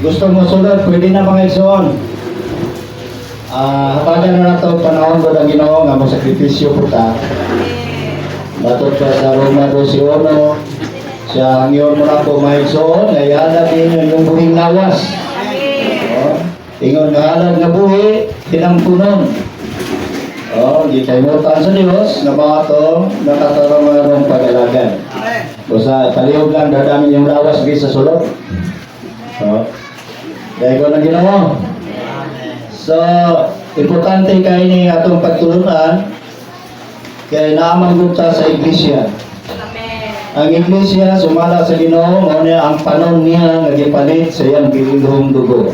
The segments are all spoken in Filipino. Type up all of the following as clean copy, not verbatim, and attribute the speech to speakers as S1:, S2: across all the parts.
S1: gusto mo sulod, pwede na mga igsoon. Hatagan na nato panahon ko ng Ginoo nga mo sakripisyo po ta. Batot pa sa Roma 12:1, siya hangyon mo na po mga igsoon, nga ihalad ninyo yung buhing lawas. Ingon nga halad nga buhi, tinampunon. Di kaymutan sa Diyos, nga mga to, nakatarong marong pag-alagan. Basta palihog lang, dadamin yung lawas sa sulod. Dahil ko na Ginoo. So, importante kayo ni atong pagtulunan kaya naamang ta sa iglesia. Ang iglesia sumala sa Ginoo mao ni ang panon niya nga gipalit sa iyang bilihong dugo.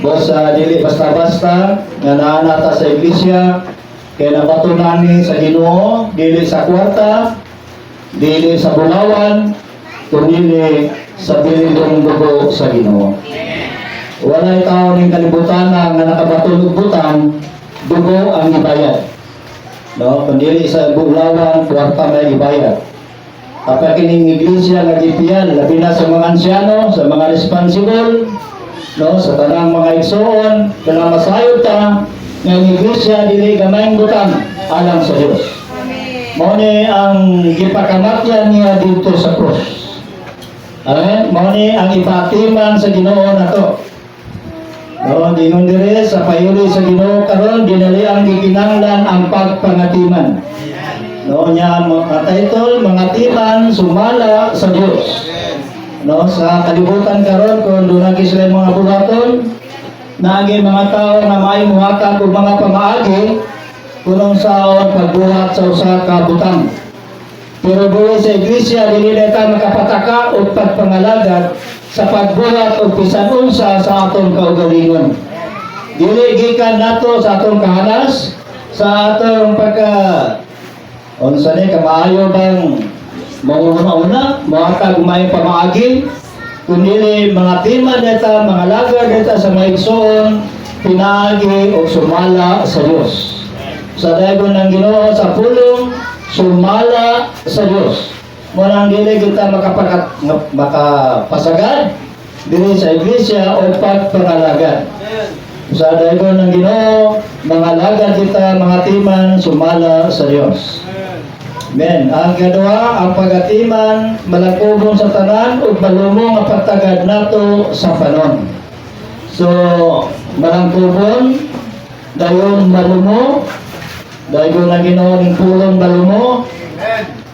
S1: Basta dili basta-basta nga naa nata sa iglesia kaya nabatunan ni sa Ginoo dili sa kwarta, dili sa bulawan, kundi sa bilihong dugo sa Ginoo. Walay tao ning kalibutan nga nakabatulog butang, dugo ang ibayad. Kundi sa bulawan, kwarta may ibayad. Kapag kining iglesia nga gipiyan, labi na sa mga ansyano, sa mga responsible, sa tanang mga igsoon, kaya masayod ta, nga iglesia dili gamayng butang alang sa Dios. Mao ni ang gipakamatyan niya dito sa krus. Amen. Mao ni ang ipatiman sa Ginoo nato. Dingon dire sa payuli sa Ginoo karon dinali ang gikinahanglan ang pagpangatiman. Nya mga title, mga timan sumala sa Dios. Sa kalibutan karon kung dunay sila mga buhaton, naagi mga tao na may muhatag og mga pamaagi kunong saon pagbuhat sa usa ka butang. Pero buhay sa iglesia dili ta makapataka og pagpangalagad sa pagbuhat o bisan unsa sa atong kaugalingon. Dili gikan nato sa atong kahanas, sa atong unsa ni kamaayo bang mauna makag may pamaagi, kundi mga tima deta, mga lagad deta sa mga igsoon, pinaagi o sumala sa Dios. Sa dayon ng Ginoo sa pulong, sumala sa Dios. Munang dili kita makapasagad dili sa iglesia o pagpangalagad. Sa dayon ng Ginoo, mga lagad kita, mga timan, sumala sa Dios. Amen. Ang kadua, ang pagatiman, malakubong sa tanan o malumong ang pagtagad nato sa panon. So, malangkubon, dayon malumo, dayon na Ginoo ning pulong malumo.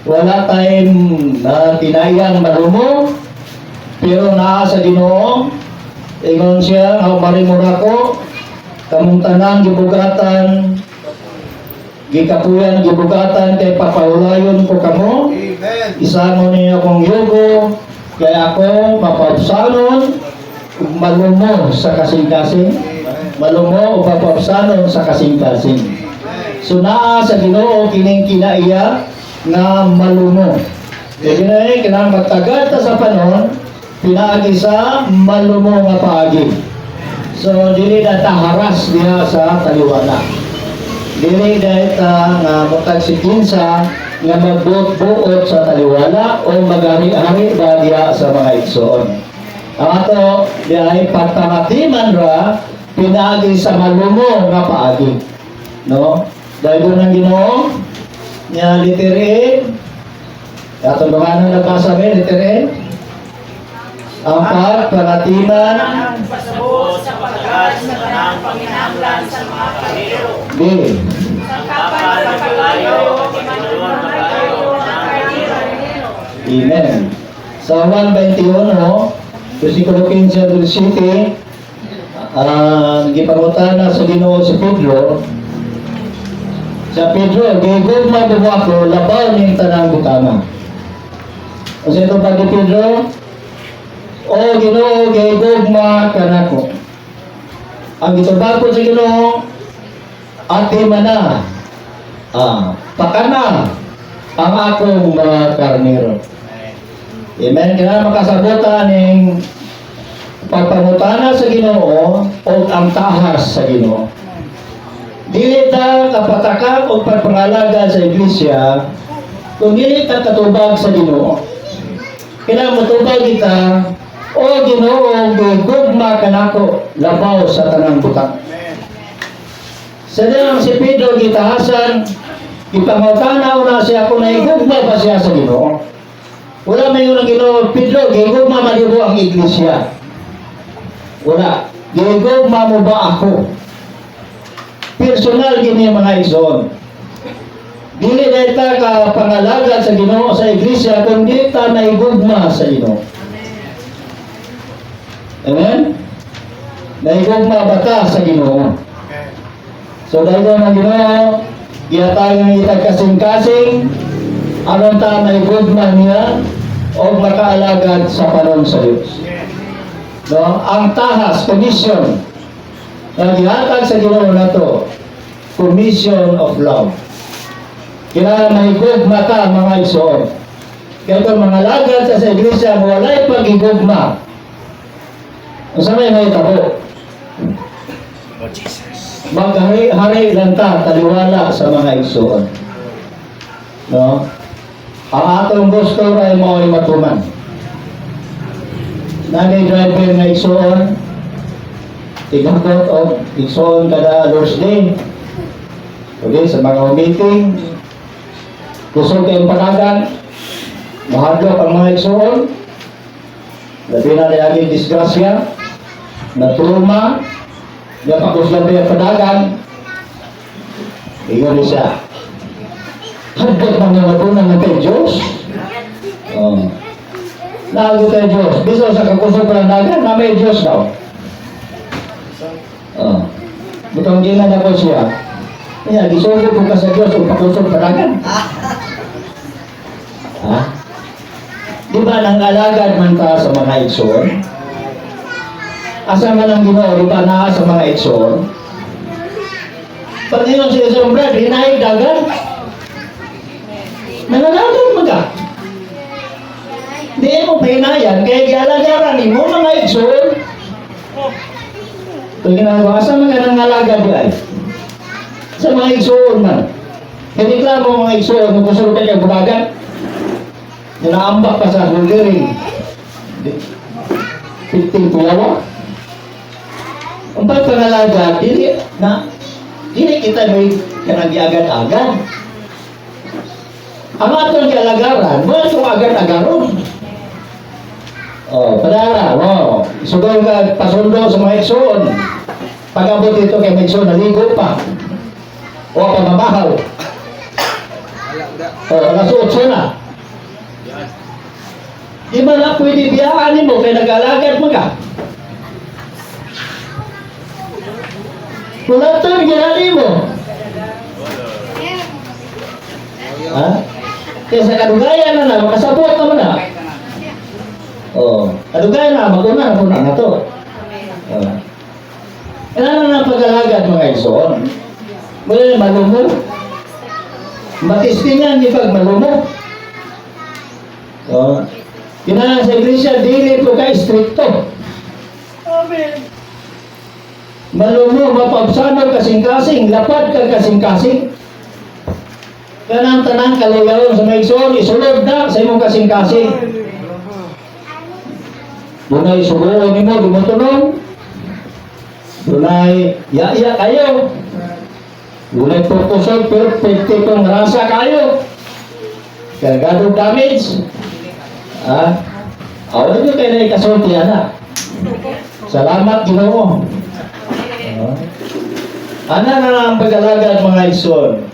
S1: Wala tayong tinayang malumo, pero naa sa Ginoo. Ingon siya, marimura ko, kamong tanan gibugatan, gikapuyan gibugatan kay papaulayon ko kamo. Isa mo niya akong yugo, kay ako mapapsanon, malumo sa kasing-kasing. Malumo o papapsanon sa kasing-kasing. So naa sa Ginoo kining kinaiya nga malumo. Kaya na kinang magtagad ta sa panon, pinaagi sa malumo nga paagi. So dili na ta haras diha sa taliwana. Dili dahil nga mutag si kinsa nga magbuot sa taliwala o magari-ari ba diha sa mga igsoon. Ang ato dihay pagpangatiman ra pinaagi sa malumo nga paagi. Dahil doon ang Ginoo nya letter A, atong banganan nabasa mi letter A. Ang pagpangatiman
S2: pasabot sa pagkagad sa tanang panginahanglan sa mga kahiro.
S1: B.
S2: Kapal sa paglayo, imanuan magayo ng kahiro.
S1: Amen. Sa 1:21, versikulo 15 del 7, gipangutana sa Ginoo si Pedro. Sa Pedro, gigugma mo ako, labaw ning tanang butana. Kasi ito pag Pedro, o Ginoo, gigugma ka nako. Ang gitubag ko sa Ginoo, ate mana, pakana ang akong mga karnero. Amen. Kaya makasabutan ng pagpangutana sa Ginoo o ang tahas sa Ginoo. Dili ta kapatakak o pagpangalaga sa iglesia kung dili ta katubag sa Ginoo. Kailangan matubag kita O Ginoo, gugma kanako labaw sa tanang butang. Sa dilang si Pedro gitahasan, ipangutanaw na siya kung naigugma ba siya sa Ginoo. Wala may unang Ginoo, Pedro, gigugma malibo ang iglesia. Wala. Gigugma mo ba ako? Personal gini mga igsoon. Dili na ita ka pangalaga sa Ginoo sa iglesia, kundi ta naigugma sa Ginoo. Amen? Naigugma ba ta sa Ginoo? So dahil ng Ginoo, giyatagan itag kasing-kasing, aron ta naigugma niya o makaalagad sa panon sa Diyos. No? Ang tahas, commission, na gihatag sa Ginoo na to, commission of love. Kailangan naigugma ka mga igsoon. Kaya kung mga lagad sa iglesia, walay pag-igugma. Sa may tabo. Maghari-hari lang ta, taliwala sa mga igsoon. No? Ang atong gusto ay mo ay matuman. Nagay driver nga igsoon, tigakot o igsoon kada Thursday. Okay, sa mga meeting, gusto kayong panagan, mahadlok ang mga igsoon, labi na nilaging disgrasya, na trauma, napakos lang yung panagan, ingon siya. Hadlok ng mga tunang ng kay Diyos. Nago kay Diyos. Biso sa kakusog panagan, na may Diyos daw. Butang gina na ko siya. Kaya, gisugod ko ka sa Diyos kung pakusog panagan. Ha? Di ba nang alagad man ka sa mga igsoon? Asa man ang Ginoo, di ba naa sa mga igsoon? Pag yun si Isong Brad, hinahig dagan. Nangalagad mo ka. Di mo pahinayan, kaya gialagaran ni mo mga igsoon. Pag ginagawa, asa man ka nang alagad ay? Sa mga igsoon man. Hindi ka mo mga igsoon, kung gusto ka kaya budagan. Naambak ka sa huliring. 15 puyawa. Ang pagpangalaga, dili kita may kanang agad-agad. Ang atong gialagaran, mo itong agad-agaron. Padara, sugol ka pasundo sa mga igsoon. Pag-abot ito kay mga igsoon, naligo pa. O pamamahaw. Alas 8 na. Di ba na pwede biyaan mo kaya nag-alagad mo ka? Wala ito, ginali mo. Ha? Kaya sa kadugayan na makasabot naman na. Kadugayan na, maguna na ito. Kailangan na pag-alagad mga igsoon. Mula na malumo. Matistingan ni pag malumo. Kailangan sa iglesia, dili po ka stricto. Amen. Malumo, mapabsanol kasing-kasing, lapad ka kasing-kasing. Kanang tanang kaligayon sa mga igsoon, isulod na sa imong kasing-kasing. Dunay suguon ni mo, di mo tunong. Dunay ya-ya kayo. Dunay purposol, perfecti kong rasa kayo. Kargado damage. Awal nyo kayo na ikasultihan na. Salamat, Ginoo. Ana na ang pag-alagad mga igsoon.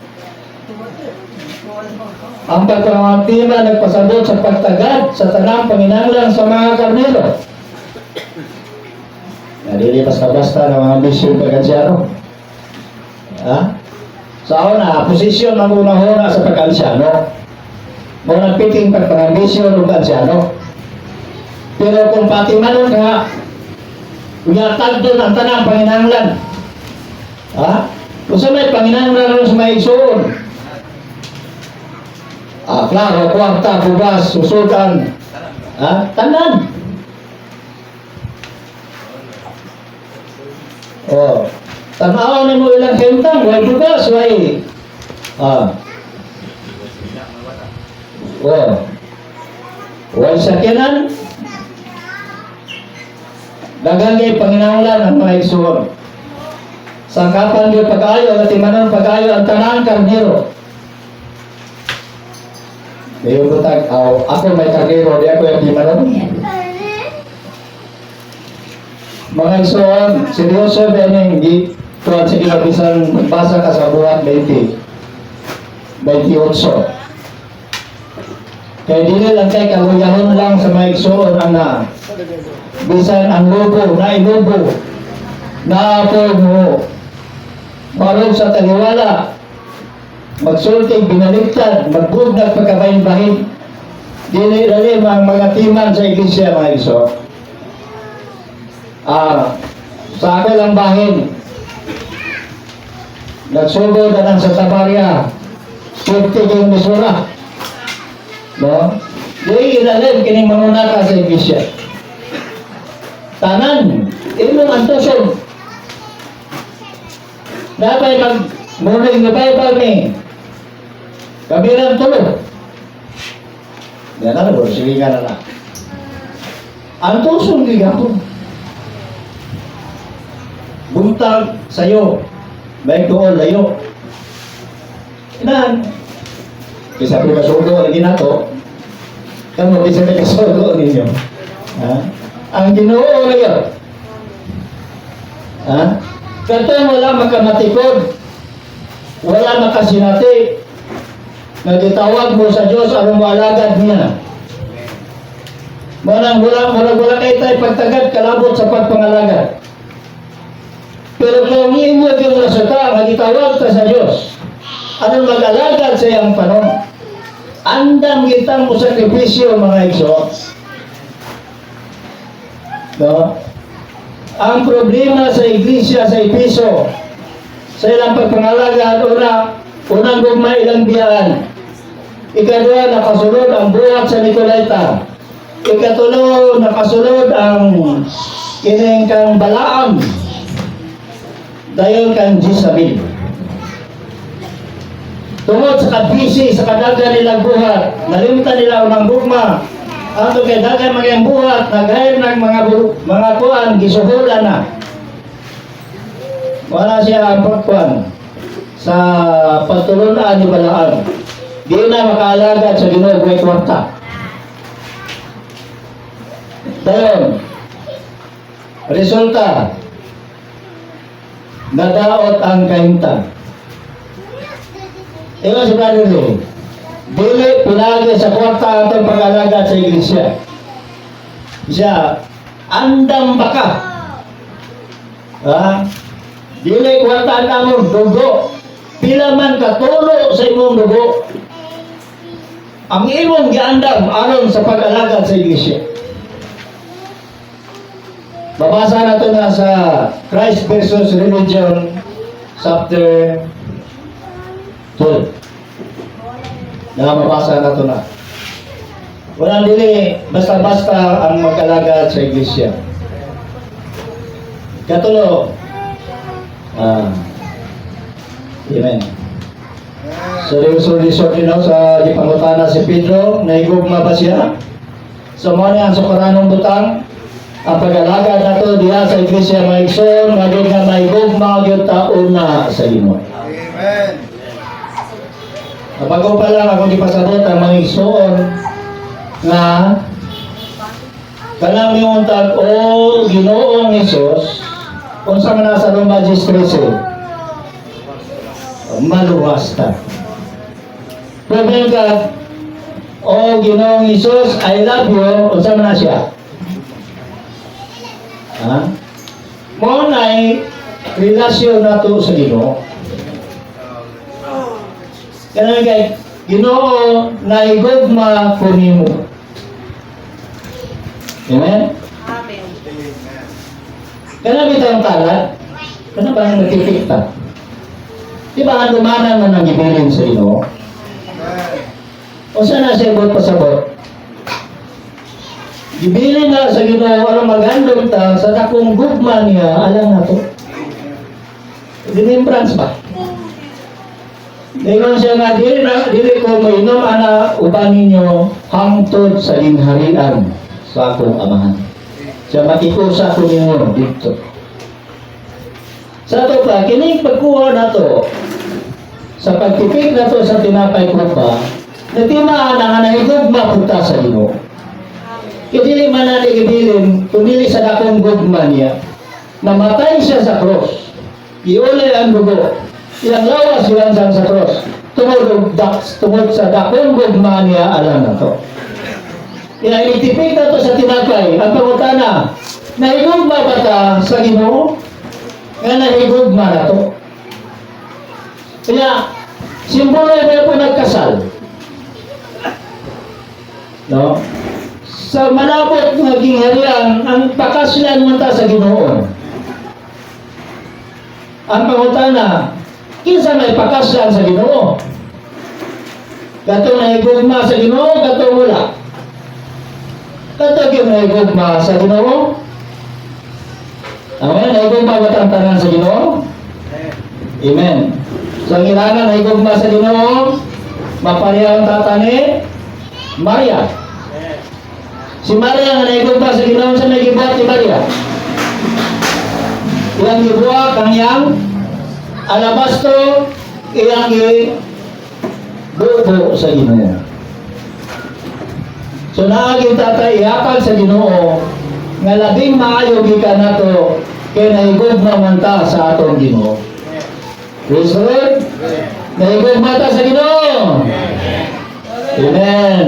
S1: Ang pagkamantima nagpasabot sa pagtagad sa tanang panginanglan sa mga karnero. Nalilipas na basta ng mga misyon pag-ansyano. Sa una, posisyon ang unang-una sa pag-ansyano. Muna piting pagpangambisyon ng pag-ansyano. Pero kung pati manon ka, unyatag doon ang tanang panginanglan. Kung sa may panginanglan sa may igsoon, klaro, kwarta, bugas, susukan, tanan. Tanaw na mo ilang kentang, way bugas, way. Way sakyanan, Daghang kay panginahanglan ang mga igsoon. Sangkapan gyud pag-ayo at timanon pag-ayo ang tanan karnero. Kayo butag, ako may karnero, di ako yung timanon. Mga igsoon, seryoso ba yung tuwan sa kinabisan basa ka sa buwan 28. Kaya dili lang kay kaluyahon lang sa mga igsoon ang bisan ang lobo, na ilobo, na po mo, marong sa taliwala, magsulting, binaligtad, magbugnag pagkabahin-bahin, dili lalim ang mga timan sa iglesia, mga igsoon. Sa ako lang bahin, nagsugod na lang sa Tabarya, 50 yung misura. No? Dili ilalim, kining mangunata sa iglesia. Tanan, ilong antoson. Dapat mag-muling na Bible ni kabilang tulo. Yan na bro, sige nga na na. Antoson gigapon. Buntag sa'yo, baik doon, layo. Inan, kisa po kasugo, lagi na to. Kamu bisa kasugo ninyo. Ha? Ang Ginoo ngayon. Ha? Kato wala makamatikod. Wala makasinati. Nagitawag mo sa Diyos anong maalagad niya. Wala kayo tayo pagtagad kalabot sa pagpangalagad. Pero kung inyo yung nasata, nagitawag ka sa Diyos. Anong mag-alagad sa iyang panon? Andam kitang mo sakripisyo mga igsoon. No? Ang problema sa iglesia sa Episo, sa ilang pagpangalagad, unang gugma ilang biyaan. Ikadua, nakasunod ang buhat sa Nicolaita. Ikatulo, nakasunod ang kining kang Balaam. Dayon kang Jezabel. Tungod sa kabisi, sa kadaga nilang buhat, nalimutan nila unang gugma. Ato kay daghan mga buhat, naghair ng mga kuan, gisuhulan na. Wala siya ang pagkuan sa pagtulunan ni Balaam. Di na makaalagad sa Ginoo buhay kwarta. Dayon, resulta, nadaot ang kaintan. Ito si Brother Lee. Dili pinagi sa kwarta atong pag-alagad sa iglesia. Siya, andam baka. Ha? Dili kwarta namon dugo. Pila man katulo sa imong dugo. Ang imong giandam aron sa pag-alagad sa iglesia. Babasa nato na sa Christ versus Religion chapter 12. Mabasa na ito na. Walang dili, basta-basta ang mag-alagad sa iglesia. Katulo. Amen. So, resort din sa ipangutana si Pedro, naigugma ba siya? So, muna ang sukaranong butang, ang pag-alagad na ito diya sa iglesia mga igsoon, magig na naigugma yung taon na sa Ginoo.
S3: Amen.
S1: Bago pa lang ako ipasabot ang mga igsoon na kanang miuntag o Ginoong Hesus kung sa mga sa Romans 13 maluwas ta. Problem ka o Ginoong Hesus, I love you, kung sa mga siya. Ha? Mo na'y relasyon na to sa Ginoo. Kaya kay Ginoo naigugma ko nimo. Amen?
S2: Amen.
S1: Kaya bitang kalat, kaya ba ang nagtitikta? Di ba ang lumanan man ang ibilin sa Ginoo? O sana siya ibot pasabot? Ibilin na sa Ginoo, alam maghandog ta, sa takong gugma niya, alam na to. Remembrance ba? Ngayon siya nga, dili ko mainom ana uban ninyo hangtod sa lingharian sa akong amahan. Sa makikusa ko ninyo dito. Sa ito pa, kining pagkuha na to, sa pagtipik na to sa tinapay ko pa, natimaan ang nahigugma punta sa Ginoo. Kidili man natin ibilin, kundi sa dakong gugma niya, namatay siya sa cross. Iulay ang dugo. Ilang lawas silang sa cross. Tungod sa dakong gugma niya, alam na to. Kaya itipik na to sa tinapay. Ang pangutana, nahigugma ba ta sa Ginoo? Nga nahigugma na to. Kaya, simbolo na po nagkasal. No? Sa malabot nga gingharian, ang pakaslan mo ta sa Ginoo. Ang pangutana, kinsa may pakaslan sa Ginoo? Katong nahigugma sa Ginoo, katong wala. Katong yung nahigugma sa Ginoo? Amen? Nahigugma ba ang tanan sa Ginoo? Amen. So, ang ilangan nahigugma sa Ginoo, mapareha ang tatani, Maria. Si Maria nga nahigugma sa Ginoo, sa nagibuhat ni Maria. Ilang gibuhat ang yang alabasto, ilang bubo sa Ginoo. So naaging tatay ihapag sa Ginoo nga labing maayo gikan nato kay nahigugma man ta sa atong Ginoo. Praise the Lord. Nahigugma ta sa Ginoo. Amen.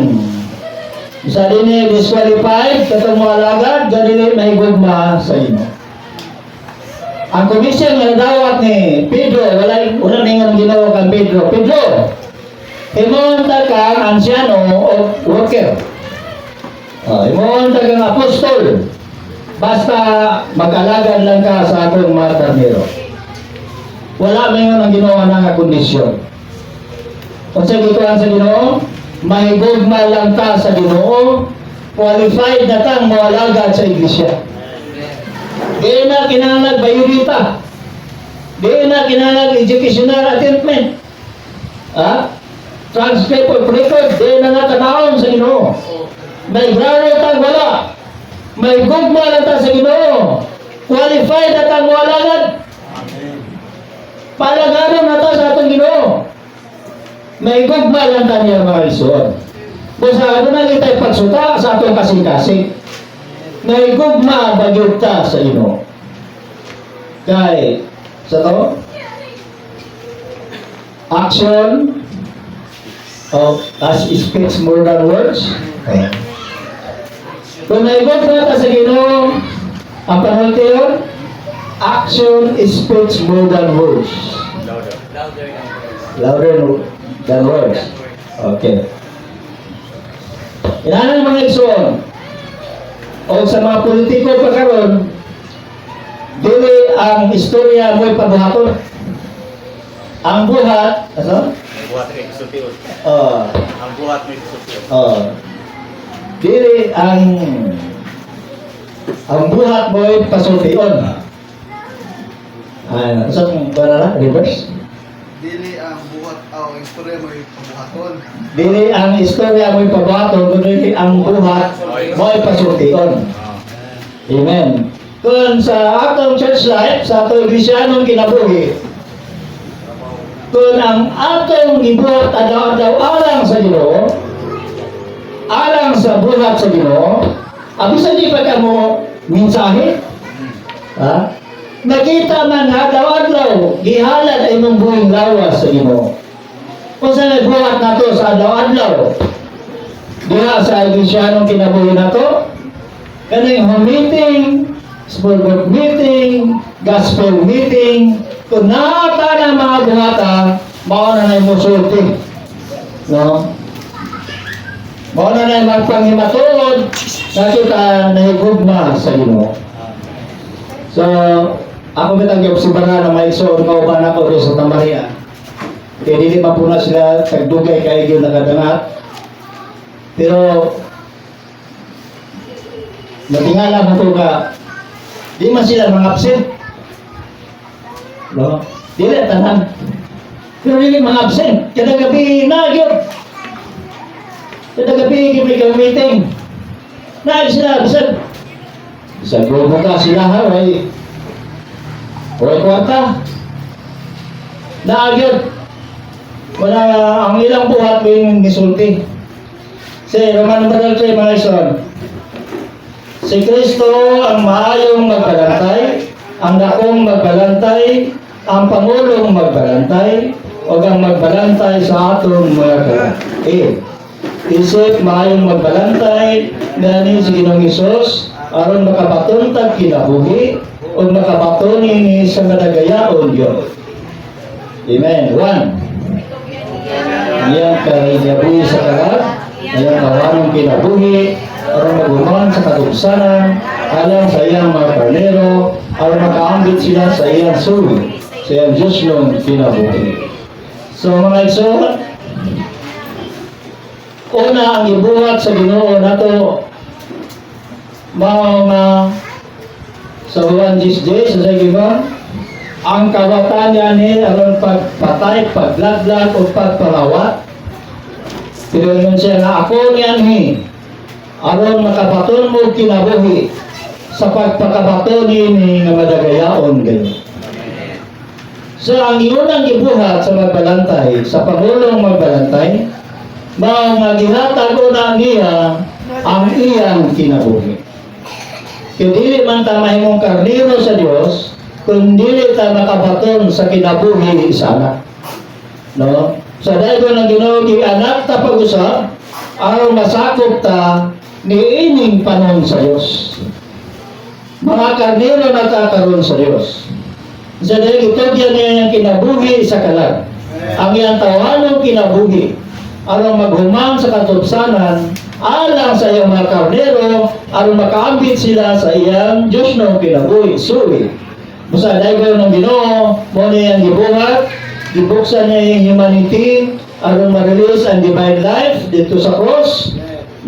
S1: Isa din ni disqualified katong mga alagad ganili nahigugma sa Ginoo. Ang komisyon nga dawat ni Pedro, walay unang ningon Ginoo kang Pedro. Pedro, imonta kang ansyano o worker. Imonta kang apostol. Basta mag-alagad lang ka sa akong mga karnero. Wala may ang Ginoo nga kondisyon. Kung sa gituan sa Ginoo, mahigugma lang ka sa Ginoo, qualified na kang mawalagad sa iglesia. Di na kinahanglan bayurita. Di na kinahanglan educational attainment. Transcript of record, di na nga tanawon sa Ginoo. May grado tang wala. May gugma lang ta sa Ginoo. Qualified na tang walagad. Palagaran na ta sa atong Ginoo. May gugma lang ta niya mga isuon. Basta ano na kita'y pagsuta sa atong kasing-kasing. May gugma bagyod ta sa Ginoo. Kay sa to, action as speaks more than words. Kung naigugma ta sa Ginoo, ang panulti yun, action speaks more than words. Louder than words. Okay. Inanan mga igsoon, o sa mga politiko pa karon, dili ang istorya mo'y pabuhaton. Ang buhat, ano?
S2: Ang buhat may isupiot. Ang buhat may isupiot.
S1: Dili ang buhat mo'y pasultion. Sa banana, reverse?
S3: Dili ang buhat ang istorya mo yung pabuhaton.
S1: Dili ang istorya mo'y pabuhaton, kundi ang buhat mo'y pasultion. Amen. Kung sa atong church life, sa atong iglesia, kinabuhi, kung ang atong gibuhat adaw-adaw alang sa Ginoo, alang sa buhat sa Ginoo, abisan di pa ka mo mensahe? Nakita man adaw-adaw, gihalad ay mong buhing lawas sa Ginoo. Kung sa nagbuhat na to sa adaw-adaw, diha sa iglesia kinabuhi na to, kanang home meeting, small group meeting, gospel meeting, kung nakata na mga buhata, mao na na musulti. No? Mao na na magpanghimatod, nakita na higugma sa Ginoo. So, ako bitang obserbahan na may isoon kauban ako rin sa Maria. Kaya hindi pa po na sila tagdugay kayo yung nagadangat. Pero, natingala mo ito ka, di man sila mga absent. No? Dili tanan. Pero dili mga absent. Kada gabi nagyod. Kada gabi may meeting. Naag sila absent. Sa grupo ka sila ha, ay kwarta. Naagad. Wala ang ilang buhat mo yung misulti. Si Roman numeral 3 mga ison. Si Kristo ang maayong magbalantay, ang dakong magbalantay, ang Pangulong magbalantay, o ang magbalantay sa atong mga kalat. Isip maayong magbalantay, gani si Ginoong Hesus, aron makapatuntag kinabuhi, o makapatuni ni sa madagayaon Diyos. Amen. 1. Iyang kinabuhi sa kalat, iyang kawanong kinabuhi, aron maguman sa katugsanan, alang sa iyang mga karnero, aron makaambit sila sa iyang suwi, sa iyang Diyos nung kinabuhi. So mga igsoon, una ang ibuhat sa Ginoo nato mao nga sa Juan 10:10 sa giban ang kawatan niya ni aron pagpatay, paglaglag o pagparawat. Pero yun siya nga ako niyan ni aron makabaton mo kinabuhi sa pagpakabaton ni nga madagayaon gani. So ang iunang gibuhat sa magbalantay, sa Pangulong magbalantay, mao nga gihatag na niya ang iyang kinabuhi. Kaya dili man ta mahimong karnero sa Dios, kung dili ta makabaton sa kinabuhi sa anak. No? Sa dayon ng Ginoo anak ta pag-usab, aron masakop ta niining panahon sa Dios. Mga karnero na ta karon sa Dios. Sa dayon itugyan niya ang kinabuhi sa kalag. Ang iyang tawanong kinabuhi aron maghumang sa katupsanan alang sa iyang mga karnero aron makaambit sila sa iyang Diyos ng kinabuhi suwi. Busa dayon ng Ginoo mo niyang gibuhat, gibuksan niya yung humanity aron ma-release ang divine life dito sa cross,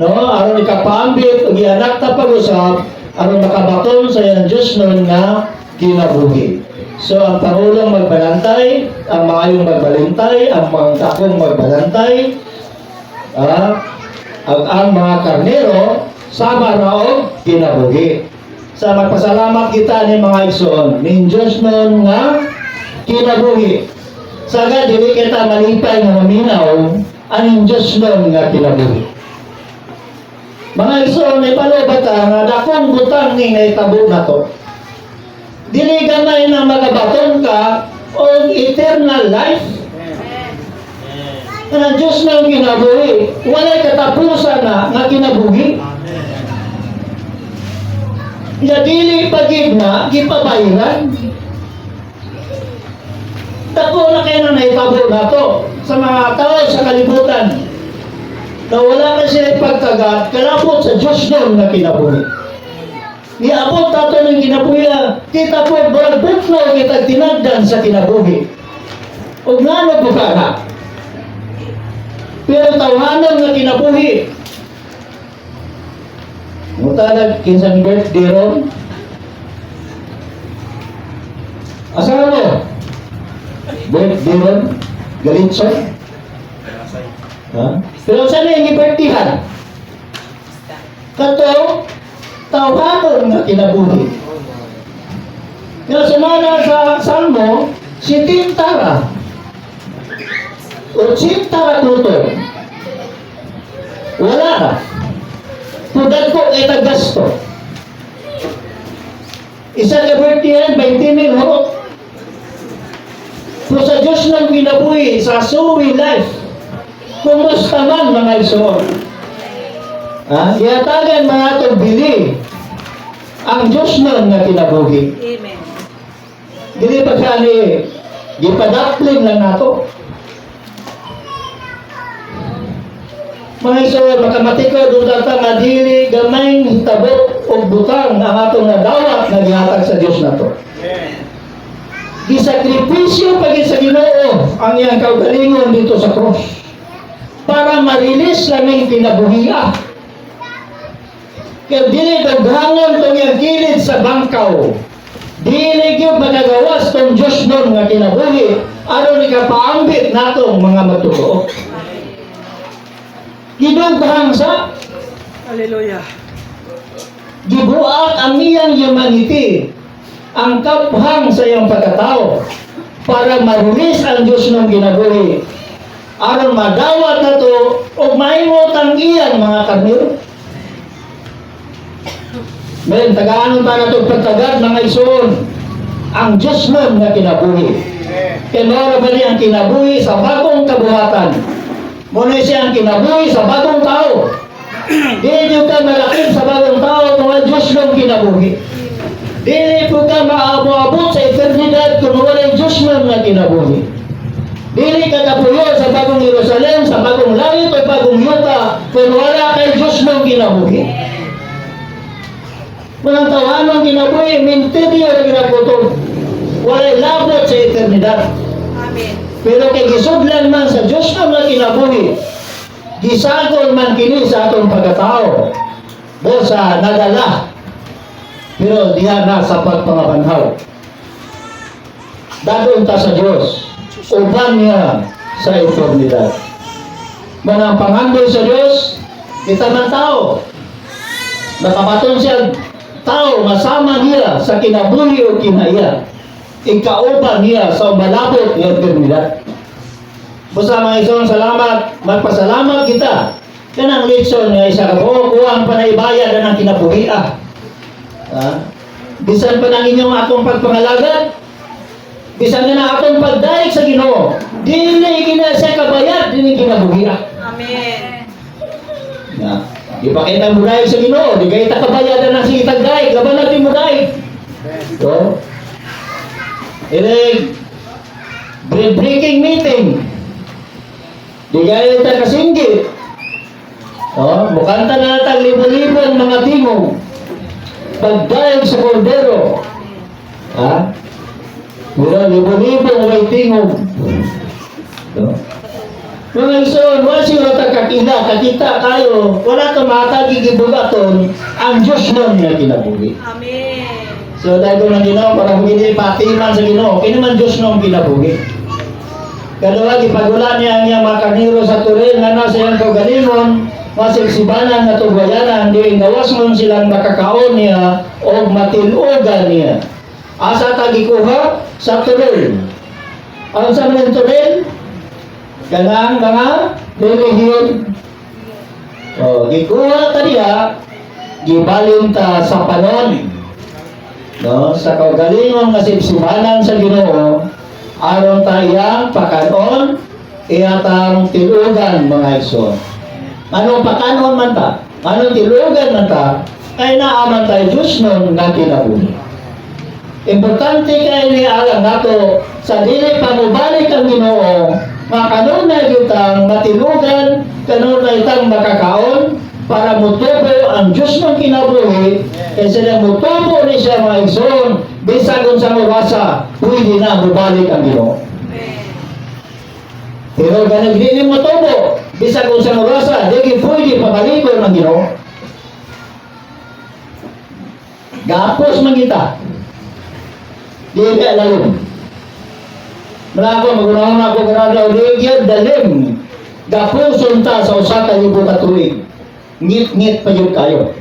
S1: no, aron ikapaambit ug ianak ta pag-usab aron makabaton sa iyang Diyos nun nga kinabuhi. So ang Pangulong magbalantay, ang maayong magbalantay, ang mga dakong magbalantay, ang mga karnero sama raog kinabuhi. Sa magpasalamat kita ni mga igsoon, ning Diyos nun nga kinabuhi. Saga dili kita malipay nga maminaw aning Diyos nun nga kinabuhi. Mga igsoon ay palubata nga dakong butang ni nga itabo na to. Dili gamay na magabaton ka o eternal life. Ang Diyos na kinabuhi. Walay katapusan na nga kinabuhi. Nga dili pagib na, gipabayaran. Dako na kayo na naitabo na to sa mga tao sa kalibutan. Na wala na sila pagkagat, kalapot sa Diyos nun na kinabuhi. Iabot tato ng kinabuhi, kita po, butlaw kita tinagdan sa kinabuhi. O nga na po ka. Pero tawanan nga kinabuhi. Mutalag kinsang birthday ron. Asawa mo? Birthday ron? Galitson? Ha? Pero saan na yung birthday-han? Kato, tawanan nga kinabuhi. Kaya sumana sa Salmo, si Tintara. O Tintara Tuto. Wala na. Tudag ko ay tagasto. Isa ka birthday 20,000 horot. Kung sa Diyos ng kinabuhi, sa suwi life, kumusta man mga isuon. Iyatagan mga itong bili ang Diyos nun nga kinabuhi.
S2: Amen.
S1: Dili pa siya ni gipadaplin lang nato. Mga isuon, makamatikaw doon data nga dili gamay hitabot o butang ang atong nadawat na gihatag sa Diyos nato. Gisakripisyo pagit sa Ginoo ang iyang kaugalingon dito sa cross para marilis lang yung kinabuhiya. Kaya dili daghangon itong iyang gilid sa bangkaw. Dili gyud magagawas itong Diyos nun nga kinabuhi aron ikapaambit natong mga matutuo. Gidughang sa
S2: Hallelujah.
S1: gibuak ang iyang humanity, ang kaphang sa iyang pagkatao, para marulis ang Diyos ng ginabuhi. Aron madawat na to, o maimot ang iyang mga karnero. Men, tagaan pa na ito pagtagad mga ison, ang Diyos nun na kinabuhi. Kaya mara ba niya ang kinabuhi sa bagong kabuhatan? Muna siya ang kinabuhi sa bagong tao. Dili nyo ka malakip sa bagong tao, mga Diyos nun kinabuhi. Dili po ka maabot sa eternidad kung wala yung Diyos nun na kinabuhi. Dili ka kapuyo sa bagong Jerusalem, sa bagong langit o bagong yuta, kung wala kay Diyos nun kinabuhi. Walang tawanong kinabuhi, minteryo na kinaputol. Wala'y labot sa eternidad.
S2: Amen.
S1: Pero kay gisudlan man sa Diyos na kinabuhi, gisagol man kini sa atong pagkatao, o sa nadala, pero diha na sa pagpangabanhaw. Dadon ta sa Diyos, uban niya sa eternidad. Manang pangandoy sa Diyos, kita man tao. Nakabaton siya tao, masama niya sa kinabuhi o kinaya. Ikauban niya sa malabot ng eternidad. Basta mga isang salamat, magpasalamat kita. Yan ang litson nga isa ka po, kuwang panaybayan na ng kinabuhi. Bisan pa ng inyong akong pagpangalagat, bisan na akong pagdaig sa Ginoo, dili sa kabayad, dili kinabuhi.
S2: Amen.
S1: Ipakita mo daig sa Ginoo, di kayo takabayadan ng sitag daig, laban natin mo daig. So, bread-breaking meeting. Di kayo kasinggi. Mukanta na natang libo-libong mga tingog. Pagdaig sa kordero. Libo-libong may tingog. Mga ison, wala siya kakita kayo, wala ka matagigibulaton ang Diyos nun na kinabuhi.
S2: Amen.
S1: So dahil ng Ginoo, para hindi patiman sa Ginoo, kinaman Diyos nung kinabuhi. Kadua, ipagula niya ang iyang mga karniro sa turin na nasa iyang kagalingon, masigsibanan na tubayanan, di gawas nun silang makakaon niya o matilugan niya. Asa tagikuha sa turin. Ang sa mga turin, kanang mga relihiyon. Gikuha ta niya, gibalin ta sa panon. Sa kaugalingon nga sibsibanan sa Ginoo, aron ta iyang pakanon, iyatang tilugan mga igsoon. Anong pakanon man ta? Anong tilugan man ta? Kay naaman tayo Diyos nun nga kinabuhi. Importante kay ni alam nato sa dili pamubalik ang Ginoo, makanunay kitang matilugan, kanunay itang makakaon, para mutubo ang Diyos ng kinabuhi, kasi na mutubo ni siya mga igsoon, bisagon sa mawasa, pwede na mubalik ang Ginoo. Pero ganag din mutubo, bisagon sa mawasa, di pwede pabalikon ang Ginoo. Gapos man kita. Di ka lalong. Malako, magunahon ako karada o ligyan, dalim. Gapuson ta sa usa ka libo ka tuig. Ngit-ngit pa yun kayo.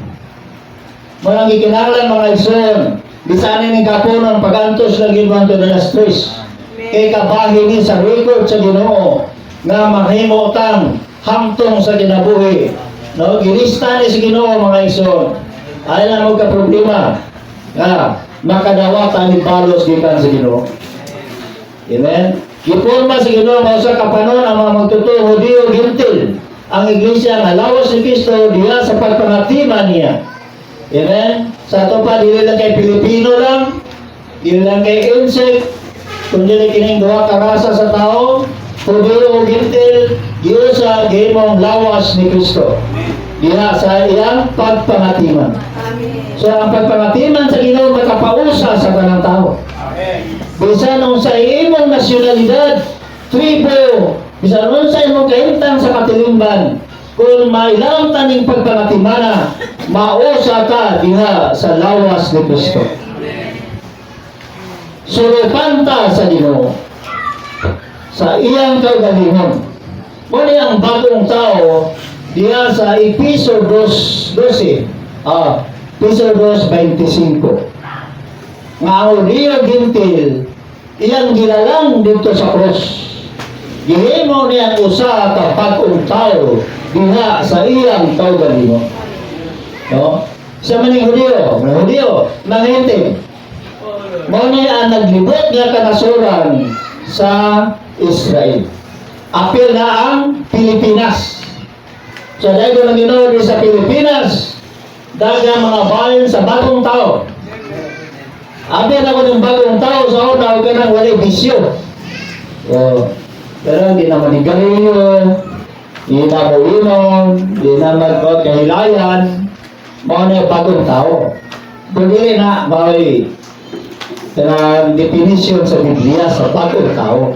S1: Walang ikinarlan mga igsoon. Bisanin ni kapunon pagantos lagi mo ang na stress. Kay kabahin ni sa record sa Ginoo nga mahimutang hamtong sa kinabuhi. Gilista ni sa Ginoo mga igsoon. Ay na mo ka problema. Makadawatan ni balos gikan sa Ginoo. Amen. Giporma sa Ginoo mao sa kapanon ang mga magtutuo Hudiyo Gentil. Ang iglesia nga lawas ni Kristo diha sa pagpangatiman niya. Amen. Sa ato pa dili lang kay Pilipino lang, dili lang kay insect, kundi kining duha ka rasa sa tao, Hudiyo Gentil, diha sa gihimong lawas ni Kristo. Diha sa iyang pagpangatiman.
S2: Amen.
S1: So ang pagpangatiman sa Ginoo makapausa sa tanang tao. Bisan nung sa imong nasyonalidad, tribo, bisan nung sa imong kahimtang sa katilimban, kung mailang taning pagpangatimana, mausa ka diha sa lawas ni Kristo. Surupan ta sa Ginoo sa iyang kagalingon. Muna ang bagong tao diha sa Episo 2:12. Piso 2:25. Nga ang Rio Gentil, iyang gilalang dito sa cross. Gihimo niyang usa ka pag-ong tao diha sa iyang kaugalingon. No? Sa maning Hudiyo, nangintin. Mao ni ang naglibot nga kanasuran sa Israel. Apil na ang Pilipinas. So dahil ko nang Ginoo sa Pilipinas, daghang mga bayan sa bagong tao. Apil ako ng bagong tao sa una, huwag ka nang walay bisyo. Pero hindi na manigarilyo, hindi na mauinom, hindi na magkahilayan, mga na bagong tao. Pagili na, may definition sa Biblia sa bagong tao.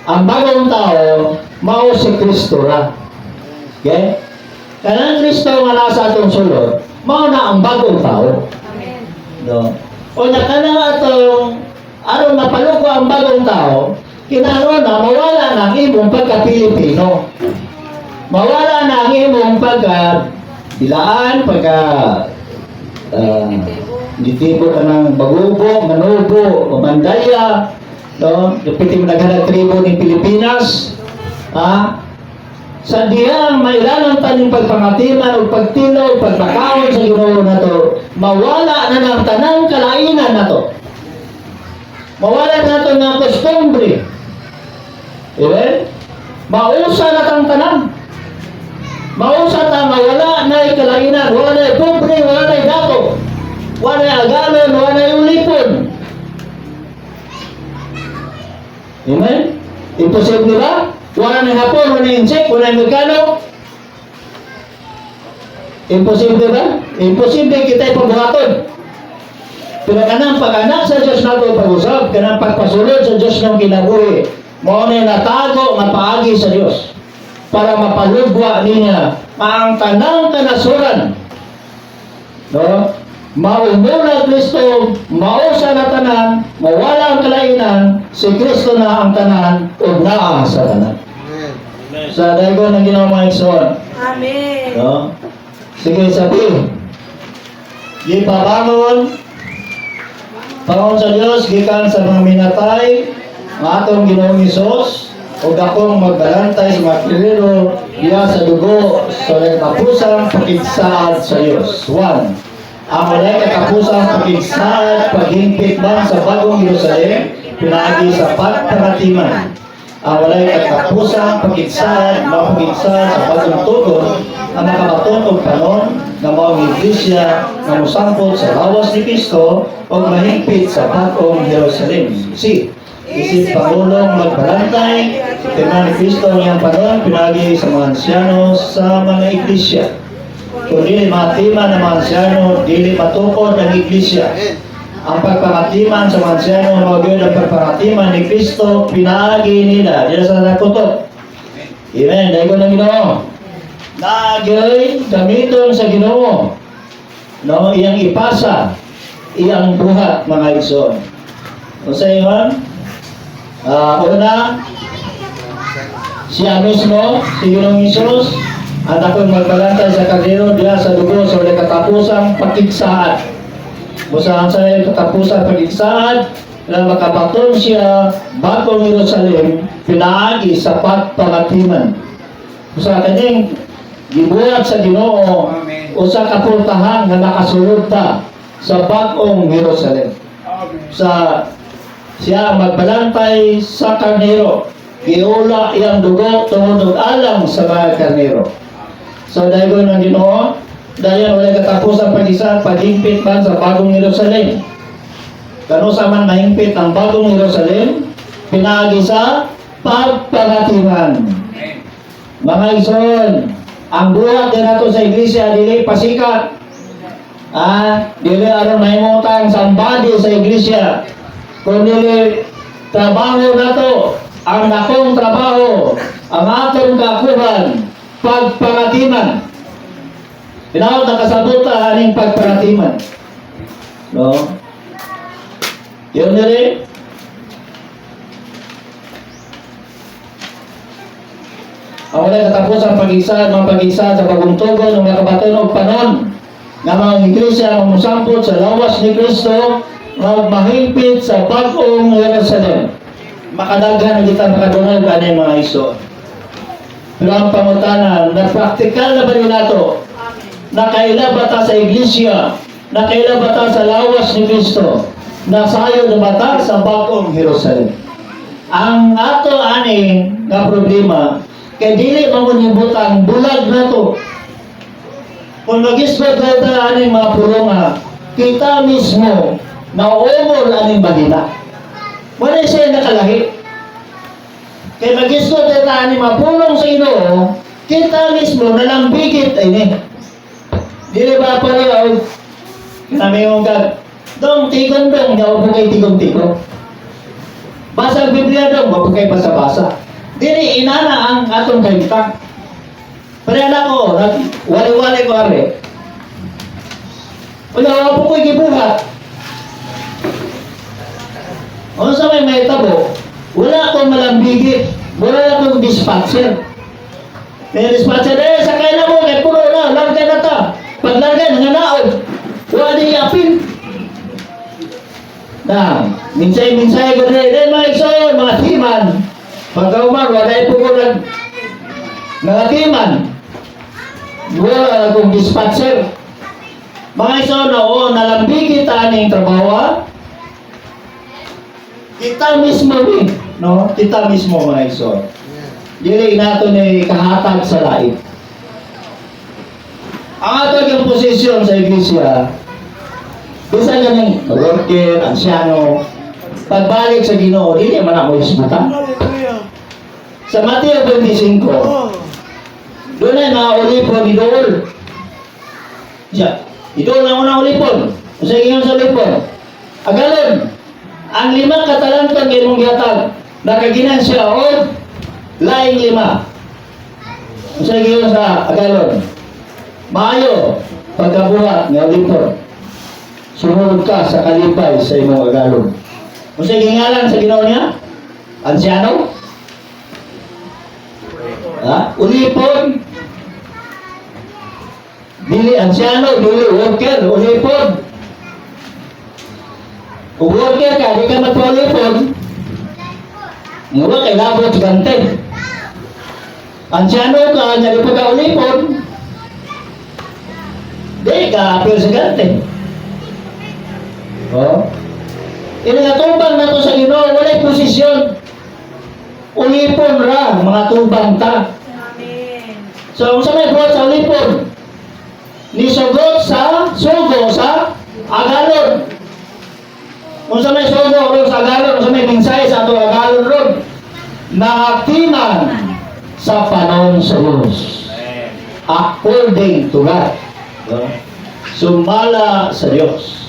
S1: Ang bagong tao, mao si Kristo ra. Okay? Kaya ang Kristo nga nasa atong sulod, mao na ang bagong tao.
S2: Amen.
S1: No? O nakana nga itong, aron mapaluko ang bagong tao, kinahanglan na mawala na ang imong pagka-Pilipino. Mawala na ang imong pagka-dilaan, ditibo ka ng bagubo, manubo, mandaya, no? Dapiti mo naghanag tribo ng Pilipinas, ha? Sa diyang mailanang taning pagpangatiman o pagtilo o pagpakaon sa Ginoo na to, mawala na ng tanang kalainan na to. Mawala na to ng kostumbre. Amen? Mausa na tang tanan. Mausa ta mawala na kalainan, wala na pobre, wala na dato. Wala na agalon, wala na ulipon. Amen? Imposible ba? Wala na hapon, wala na insect, wala na magkano. Imposible ba? Imposible kita ipabuhaton. Pero kanang pag-anak sa Diyos nato pag-usap, kanang pagpasulod sa Diyos ng kinabuhi, mo na natago, mapaagi sa Diyos para mapalugwa niya ang tanang kanasuran. No? Maumula Kristo, mausa na tanan, mawala ang kalainan, si Kristo na ang tanan, o naa sa tanan.
S3: Amen.
S1: Sa dagon ng Ginoo mga igsoon.
S2: Amen.
S1: No? Sige, sabi. Gipabangon, Panginoon sa Diyos, gikan sa mga minatay, ang atong Ginoong Hesus, o akong magbalantay sa mga kirero, diya sa dugo, sa nagkapusang pakigsaad sa Diyos. 1. Ang walay katapusang pakigsaad, paghingpit man sa bagong Jerusalem, pinagi sa pagparatiman. Ang walay katapusang pakigsaad, mapagigsaad sa bagong tugon, ang makabaton o panon, na mga iglesia, na musangkot sa lawas ni Kristo, o mahingpit sa bagong Jerusalem. C. Isip Pangulong magbalantay, tingnan ni Kristo niyang panon, pinagi sa mga ansyano sa mga iglesia. Kung dili matiman ng mga ansyano, dili matukod ng iglesia. Ang pagpangatiman sa mga ansyano, magawin ang pagpangatiman ni Kristo, pinaagi nila. Diyan sa nakutot. Amen. Dahil ko ng Ginoo. Naagay, gamiton sa Ginoo. No, iyang ipasa, iyang buhat, mga igsoon. O sa iyon, una, siya mismo, si Ginoong Hesus, at ako'y magbalantay sa kardero diya sa dugo sa wala katapusang pagkigsaad. Busahan sa katapusang pagkigsaad na makabaton siya bagong Jerusalem, pinaagi sa pagpangatiman. Busahan kanyang gibuhat sa Ginoo o sa kapultahan na nakasulod ta sa bagong Jerusalem. Sa siya magbalantay sa karnero, giula iyang dugo tungod alang sa mga karnero. So dahil ko ng Ginoo, dahil wala katapos ang pag-isa, paghingpit man sa bagong Jerusalem. Kano sa man mahingpit ang bagong Jerusalem, pinagi sa pagpangatiman. Mga igsoon, ang buhat din nato sa iglesia, dili pasikat. Dili aron mahimutang sambadi sa iglesia. Kung dili trabaho nato, ang nakong trabaho, ang atong kakuhan, pagpangatiman. Tinawag na kasabutan aning pagpangatiman. No? Yun nila. Ang wala katapos ang pag-isa sa bagong tugon, ng mga kabaton o panon. nga mga iglesia nga musampot sa lawas ni Kristo nga mahimpit sa bag-ong Jerusalem. Makadaghan kita makadungog ani mga iso. Pero ang pangutanan, na praktikal na ba rin nato? Nakaila ba ta sa iglesia? Nakaila ba ta sa lawas ni Kristo? Nasayo na ba ta sa bag-ong Jerusalem? Ang ato ani nga problema, kay dili mangunibutang bulag na to. Kung mag-isbot na ta ani mga pulunga, kita mismo na umol aning bagina. Wala siya nakalahi. Kaya mag-isbot na ta ani mapulong sa Ginoo, kita mismo nalambigit ini. Dili ba pala kami yung dong tigon dong, daw po kay tigon-tigon. Basa ang Biblia dong, wag po kay basa-basa. Dili inana ang atong kaintang. Pero ko, wali-wali ko are. Wala po ko'y gibuhat. Kung sa may tabo, wala akong malambigit. Wala akong dispatcher. May dispatcher, sakay na mo, kay puro na, larga na ta. Paglarga, nanganaod. Wala di apin. Na, minsay-minsay ko rin, mga iso, mga timan. Pagkauman, wala po ko mga timan. Wala akong dispatcher. Mga iso, nalambigit aning trabaho. Kita mismo rin, no? Kita mismo mga iso. Dili nato ni kahatag sa lain. Ang ato yung posisyon sa iglesia, bisa ganang worker, ansyano, pagbalik sa Ginoo, dili man ako isbutan. Sa Mateo 25, doon ay mga ulipon, idol. Siya, idol ang unang ulipon. Sa ingon sa ulipon, agalon, ang 5 katalantang imong gihatag, nakaginan siya o laing 5. Sa ingon sa agalon, maayo, pagkabuhat nga ulipon. Sumunod ka sa kalipay sa imong agalon. Kung sa gingalan sa Ginoo niya, ansyano, ulipon, dili ansyano, dili worker, ulipon. Kung worker ka, di ka magpa-ulipon, mula kay labot gante. Ansyano ka, nyari pa ka ulipon, di ka apil sa gante. Oh. Inatubang na to sa Ginoo, walay posisyon. Ulipon ra, mga tubang ta.
S2: Amen.
S1: So, kung sa may buhat sa ulipon, nisugot sa sugo sa agalon. Kung sa may sugo ron sa agalon, kung sa may minsay sa ato agalon ron, nakatiman sa panahon sa Diyos. According to God. Sumala sa Diyos.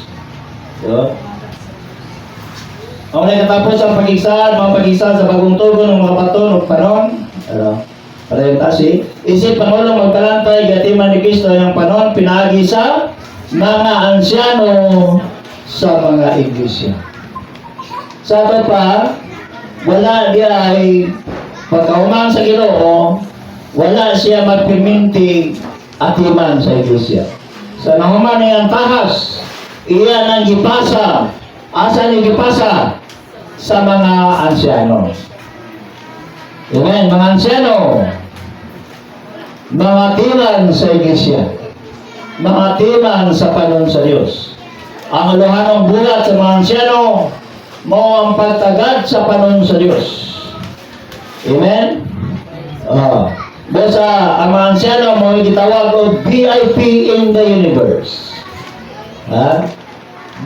S1: Ang nakatapos ang pag-iksan, mga pag-iksan sa bagong tugon ng mga paton o panon. Parentasi. Isip Pangulong magkalantay, gatiman ni Kristo yung panon, pinagi sa mga ansyano sa mga iglesia. Sa ito pa, wala di ay pagkaumang sa Ginoo, wala siya magpiminti atiman sa iglesia. Sa nahuman niyang tahas, iyan ang gipasa. Asa ni gipasa? Sa mga ansyano. Amen, mga ansyano. Mga timan sa iglesia. Mga timan sa panon sa Diyos. Ang aluhanong bulat sa mga ansyano, mo ang pagtagad sa panon sa Diyos. Amen? Basta ang mga ansyano mo gitawag o VIP in the universe.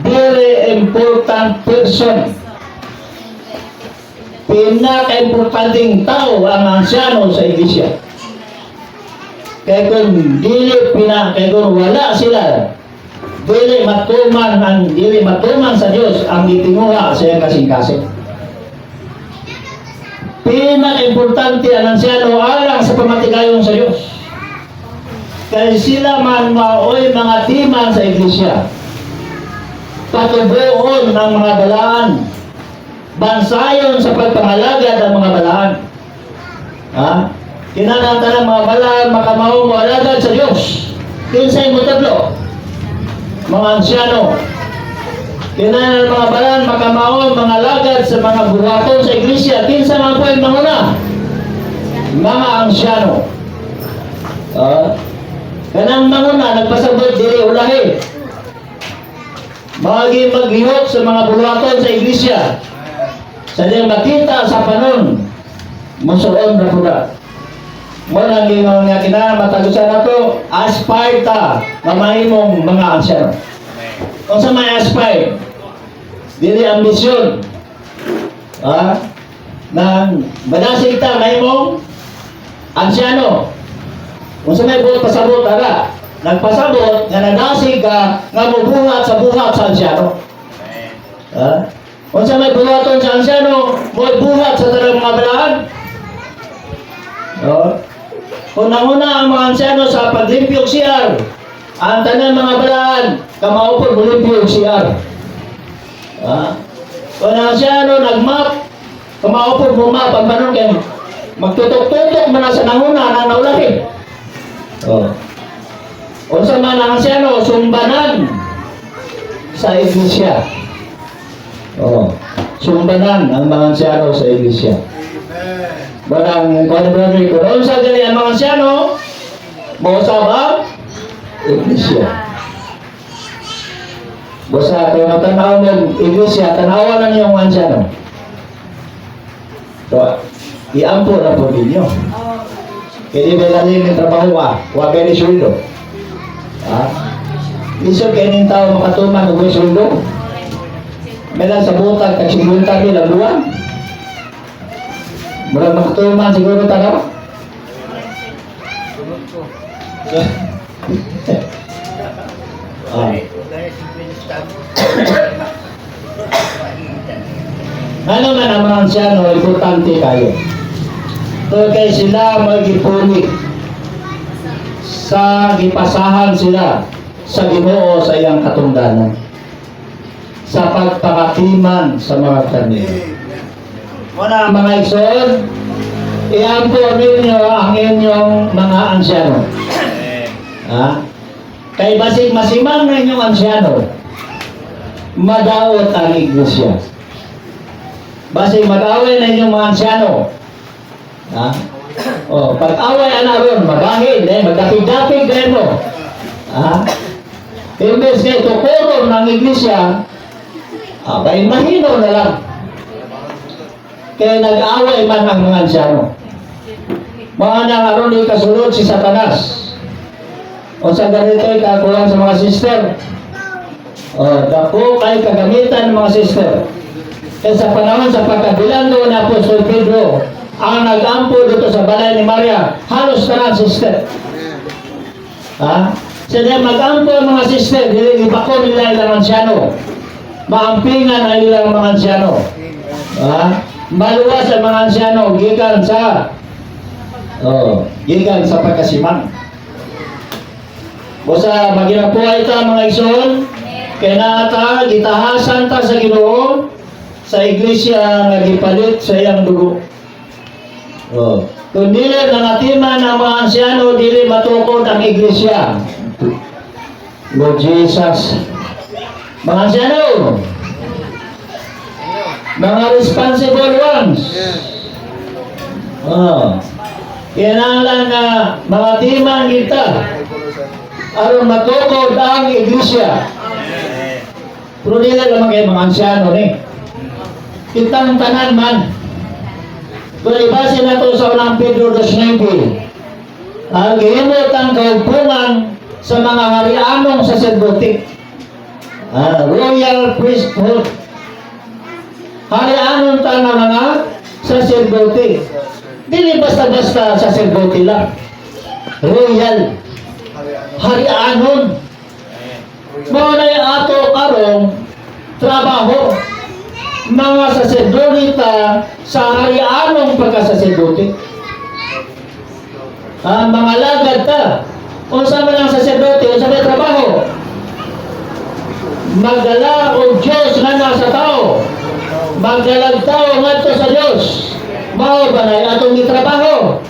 S1: Very important person. Pinaka-importanting tao ang ansyano sa iglesia. Kaya kung kaya kung wala sila, dili matuman sa Diyos ang itinguha sa iyang kasing-kasing. Pinaka-importante ang ansyano alang sa pamatigayong sa Diyos. Kaya sila man maoy mga timan sa iglesia. Patubuon ng mga balaan. Bansayon sa pagpangalagad ng mga balaan. Kinananta ng mga balaan, makamahong alagad sa Diyos. Kinsay mo tablo. mga ansyano. Kinahanglan ng mga balan, makamaon, mga lagad sa mga buhaton sa iglesia. Kinsa mga pwede manguna? Mga ansyano. Kanang manguna, nagpasabot dili ulahi. Magi maglihok sa mga buhaton sa iglesia. Sa diyang makita sa panon, musuon na pula. Muna ang nga kinamatagusan na to, aspire ta, mamahimong mga ansyano. Kung sa may aspire, dili ambisyon, nang badasig ta, mahimong ansyano. Kung sa may buhat pasabot, nagpasabot, nga nadasig ka, nga mubuhat sa ansyano. Kung sa may buhaton sa ansyano, buhat sa talang mga balahan. Unang-una ang mga ansyano sa paglimpyog siyar. Ang tanan mga balahan, kamaupod mulimpyog siyar. Kung ang ansyano nagmap, kamaupod mumap, ang panon kayo, magtutok-tutok man sa nanguna na naulahin. O sa mga ansyano, sumbanan sa iglesia. Sumbanan ang mga ansyano sa iglesia. Barang brother ko, doon sa gali ang mga ansyano, mausabang iglesia. Basta kung matanaw ng iglesia, tanawan na niyong ansyano. So, iampo na po ninyo. Kaya di ba lalim yung trabaho wa kaya ni sweldo. Iso kaya ning tao makatuman ng sweldo. Melang sa butag, tagsibuntag nila buwan. Murag makatuman siguro tayo. Ano man ang mga ansyano, importante kayo. So kay sila magipulit sa gipasahan sila sa Ginoo sa iyang katungdanan, sa pagpakatiman sa mga kanila. Muna mga igsoon, iampo ninyo ang inyong mga ansyano. Kay basig masimang na inyong ansyano, madaot ang iglesia. Basig mag-away na inyong mga ansyano. Pag-away ron, magahid, magdapig-dapig din mo. Imbes kayo tukuron ng iglesia, kay mahino na lang. Kaya nag-away man ang mga ansyano. Mga nangaroon kasulod si Satanas. O sa ganito ay kakulang sa mga sister. Dako kay kagamitan ng mga sister. Kaya sa panahon sa pagkabilando na Apostol Pedro, ang nag-ampo dito sa balay ni Maria, halos na sister. Sadya mag-ampo ang mga sister, ibako nila ilang ansyano. Maampingan ang ilang mga ansyano. Maluwas ang mga ansyano, gikan sa pagkasiman. Basta maginapuhay ta mga igsoon, kaya nata, gitahasan ta sa Ginoo, sa iglesia nga gipalit sa iyang dugo. Kung dili nangatiman ang mga ansyano, dili matukod ang iglesia. Lord Jesus. Mga ansyano, mga responsible ones. Kinahanglan na mga timan kita aron matukod ang iglesia. Pero dili naman kayo mga ansyano ni. Kitang tanan man. Kung ibase na ito sa unang Pedro 2:9, ang gihimot ang kaupungan sa mga harianong saserdote. Royal priesthood. Harianon ta ng mga saserdote. Dili basta-basta saserdote lang. Royal. Harianon. Mao na yung ato karong trabaho. Mga saserdolita sa harianong pagkasaserdote. Mga lagad ta. Unsa man ang saserdote, unsa may trabaho? Magdala og Diyos nga nasa tao. Magdalag tao ngadto sa Diyos. Mao ba na atong gitrabaho?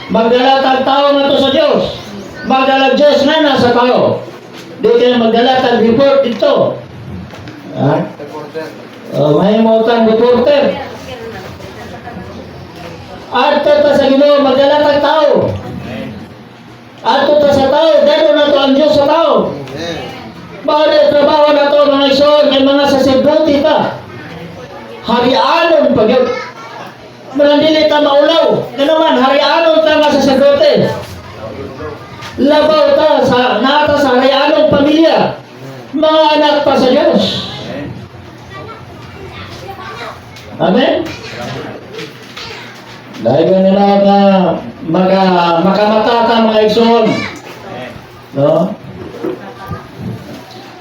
S1: Magdala tag tao ngadto sa Diyos. Magdalag Diyos nga nasa tao. Di kayo magdala ng report dito. Ha?
S3: Reporter.
S1: May mautang reporter. Ato ta sa Ginoo magdala ng tao. Ato ta sa tao, dito na to ang Diyos sa tao.
S3: Amen.
S1: Bawal trabaho na to mga ison, may mga saserdote ta. Harianon pag yun. Manandili ta maulaw. Ano man, harianon ta mga saserdote. Labaw ta sa nata sa harianong pamilya. Mga anak pa sa Diyos. Amen? Dahil ganun na makamata ka mga ison. No?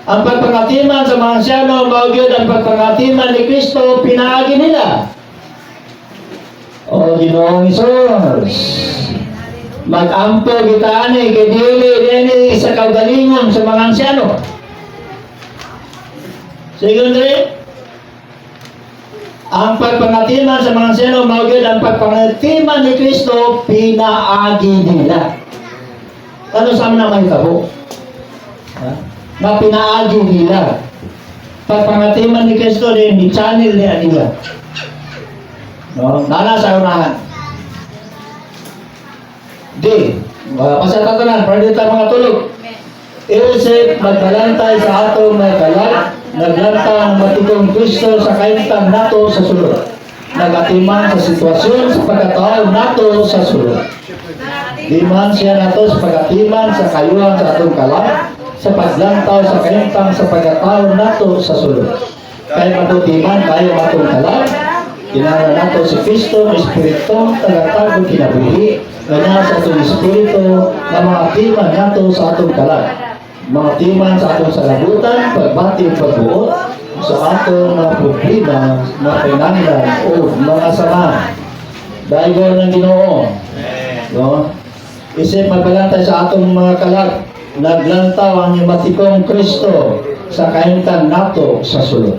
S1: Ang pagpangatiman sa mga asyano, maugyod ang pagpangatiman ni Kristo, pinaagi nila. O Ginoong Isus, mag-ampo kita ani, kidili sa kaugalingon sa mga asyano. Sige, ang pagpangatiman sa mga asyano, maugyod ang pagpangatiman ni Kristo, pinaagi nila. Ano sa mga may tabo? Ha? Na pinaagi nila. Pagpangatiman ni Kristo din, ni channel niya nila. No? Nana sa unahan. Di, pasatatanan, pwede tayo mga tulog. Iusip, magbalantay sa atong mga kalag, naglantang matikong Kristo sa kaintang nato sa sulod. Nagatiman sa sitwasyon sa pagkataon nato sa sulod. Di man siya nato sa pagatiman sa kayuhan sa atong kalag, sa paglantaw sa kaintang sa pagkataon nato sa sulod. Kaya matutiman kayo atong kalag, kinara nato si Kristo, Espiritu, tagatagod kinabuhi, ganyan sa atong Espiritu, na mga timan nato sa atong kalag. Mga timan sa atong salabutan, pagbati o pagbuot, sa atong mga problema, mga pinanglan o mga sama. Dahil ng Ginoo. No? Isip magbalantay sa atong mga kalag, naglantaw ang matikong Kristo sa kaintang nato sa sulod.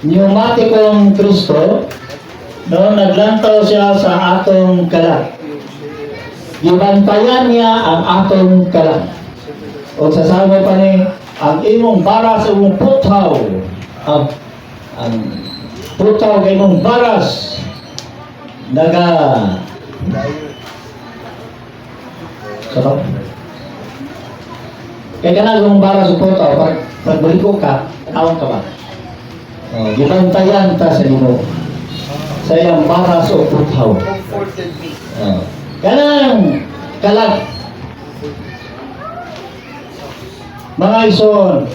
S1: Pneumatikong Kristo, no, naglantaw siya sa atong kalag. Gibantayan niya ang atong kalag. O sasabi pa ni, ang imong baras o imong putaw, ang putaw kay imong baras, sarap. Kaya ka na imong baras o putaw, pag buliko ka, tawag ka ba? Gibantayan ta sa Ginoo sa iyang baras o putaw.
S3: Comforted me.
S1: Kanang kalag. Mga ison,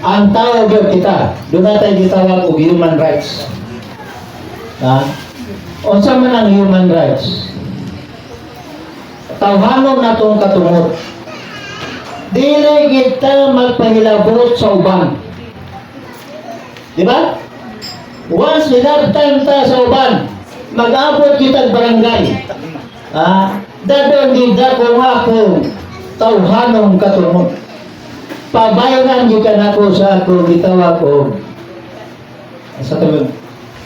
S1: ang tawag yun kita, doon natin gitawag og human rights. Ha? Unsa man ang human rights? Tawhanon na itong katungod. Dili kita magpahilabot sa uban. Di ba? Once lifetime ta sa uban, mag-abot kita barangay. Dadong gida ko nga ako tawhanong katungod. Pabayaran di ka na ko sa ako gitawag ko. Sa tawag,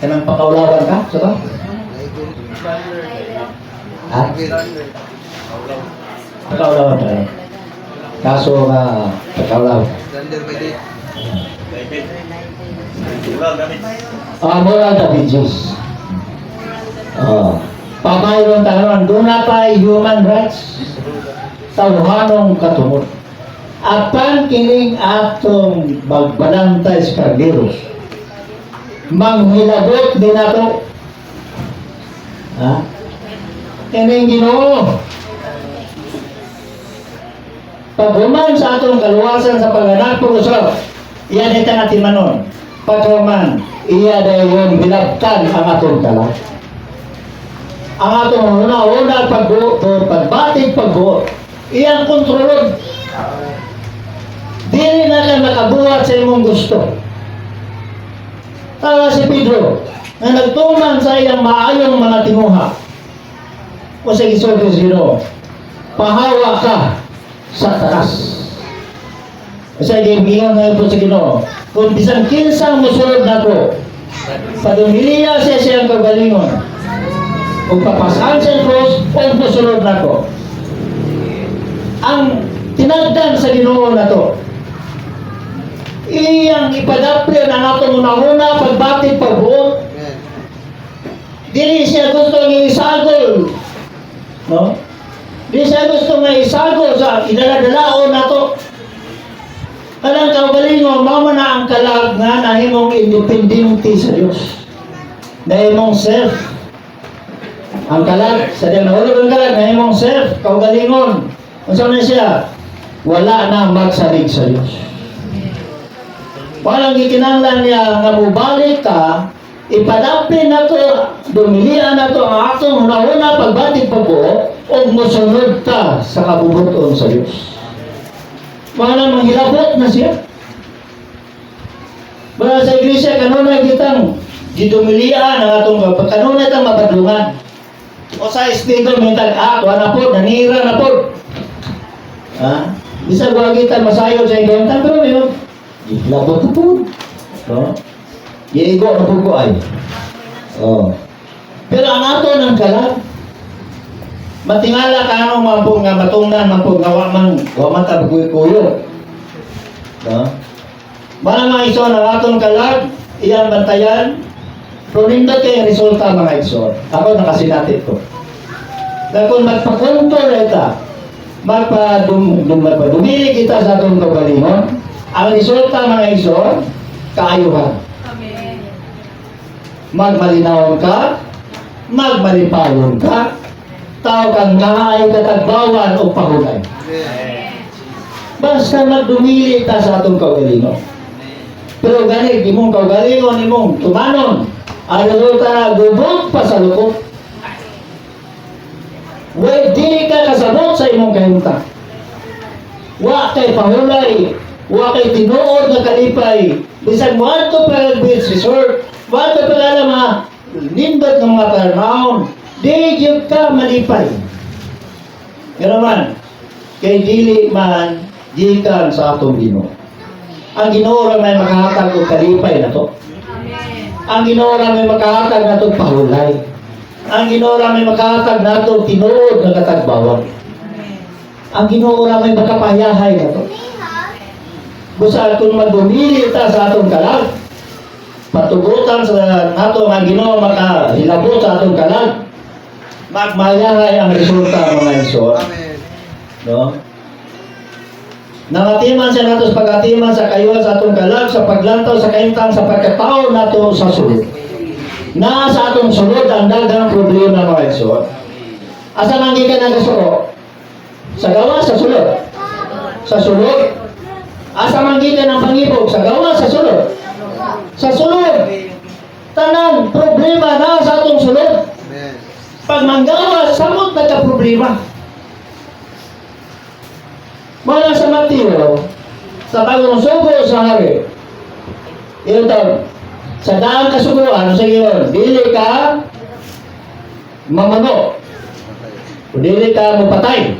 S1: kanang pakaulawan ka? Sa to? Ha? Pakaulawan ka. Kaso nga, pakaulawan.
S3: Gender by day.
S1: Moral damages. Pabayron taron, doon na pa human rights. Tawhanong katungod. Apan kining atong magbalantay sa kardero, manghilabot din nato. Kining Ginoo. Paghuman sa atong kaluwasan sa pag-anak po usap, iyan ita natin manon. Paghuman, iya dayon bilabtan ang atong kalag. Ang atong una-una pagbuot, pagbatig pagbuot, iyang kontrolod. Dili na lang nakabuhat sa imong gusto. Tawa si Pedro, na nagtuman sa iyang maayong mga tinguha. O sa Ginoo Ginoo, pahawa ka sa taas. Kasi giingon nga po sa Ginoo, kung bisan kinsang musulod nako, padumiliya siya siyang kagalingon, o papasan sa cross, o musulod nako. Ang tinagdan sa Ginoo na to. Iyang ipadapli ang atong una-una pagbatid pagbuot.
S3: Amen.
S1: Dili siya gusto ng isagol. No? Di siya gusto ng isagol sa idaladalaon na to. Alang kaugalingon, mama na ang kalag nga nahimong independente sa Diyos. Nahimong self. Ang kalag, sa diyang nahulog ang kalag, nahimong self, kaugalingon. Kung saan na siya, wala na magsalig sa Diyos. Walang ikinanglan niya nga mubalik ka, ipadapin na to, dumilian na to ang atong una-una pagbatid pagbuo, o musunod ta sa kabubuton sa Diyos. Walang manghilabot na siya. Bala sa iglesia, kanunay kitang gidumilian ang atong kanunay itang mabadlungan. O sa espiritu, may tag-ato, na po, nanira na po. Ha? Bisa buha kita masayo sa iglesia, pero yun, labot na po. No? Giigo na po ko ay. Oh. Pero ang ato ng kalag, matingala ka anong mampong nga matungnan, mampong nga waman tabukuyo. No? Mga mga iso ng atong kalag, iyang bantayan, pronindot kayo resulta mga iso. Ako nakasinatit ko. Na kung magpakontor ita, dumili kita sa atong kagalingon, ang resulta mga iso, kaayuhan.
S2: Amen.
S1: Magmalinawon ka, magmalipawon ka, tao kang nga ay katagbawan o pahulay.
S3: Amen.
S1: Basta magdumili ta sa atong kaugalingon. Pero ganit, di mong kaugalingon, di mong tumanon. Ang resulta na gubot pa sa lukot. Way, di ka kasabot sa imong kahimta. Wa kay pahulay, wa kay tinuod na kalipay. Bisag mo ato pa beach resort, wa ato pa alam ha, nindot ng mga tarnaon. Di jud ka malipay. Pero man, kay dili man, di ka sa atong Ginoo. Ang Ginoo ra may makahatag og kalipay na to.
S2: Amen.
S1: Ang Ginoo ra may makahatag na to pahulay. Ang Ginoo ra may makahatag na to tinuod na katagbawan.
S2: Amen.
S1: Ang Ginoo ra may makapayahay na to. Busa kung magdumili ta sa atong kalag, patugutan sa nato ang Ginoo makahilabot sa atong kalag, magmayahay ang resulta mga iso.
S3: Amen.
S1: No? Nangatiman siya nato sa pagatiman sa kayuhan sa atong kalag, sa paglantaw sa kaintang sa pagkatao nato sa sulod. Na sa atong sulod ang daghang problema mga iso. Asa man gikan ang kasuko? Sa gawa sa sulod. Sa sulod. Asa man gikan ang pangibog? Sa gawa sa sulod. Sa sulod. Tanan problema na sa atong sulod.
S3: Amen.
S1: Pag manggawa, samot na ka problema. Mula sa Mateo, sa bagong sugo sa hari, yun daw, sa daang kasuguan, sa iyon, dili ka mamano, o dili ka mapatay.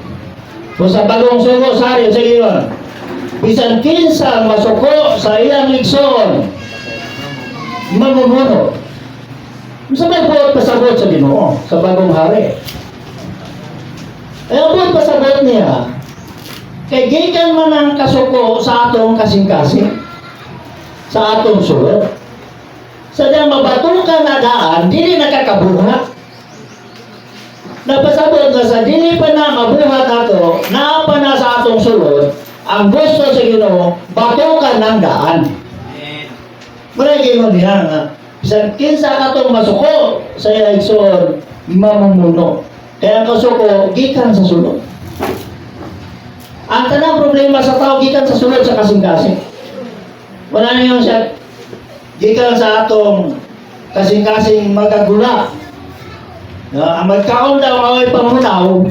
S1: O sa bagong sugo sa hari, sa iyon, bisan kinsa masuko sa iyang ligson, mamumuno. Sa may buot pasabot sa Ginoo, sa bagong hari. Ay ang buot pasabot niya, kay gikan man ang kasuko sa atong kasing-kasing, sa atong sulod. Sa diyang mabatukan na daan, dili nakakabuhat. Napasabot na sa dili pa na mabuhat ato, naa pa na sa atong sulod, ang gusto sa Ginoo, batukan ng daan. Maragay mo niya nga, bisan kinsa katong masuko sa igsoon, mamumuno. Kaya ang kasuko, gikan sa sulod. Ang tanang problema sa tao, gikan sa sulod sa kasing-kasing. Wala niyo siya, gikan sa atong kasing-kasing magagula. Ang magkaon daw ay pamunaw,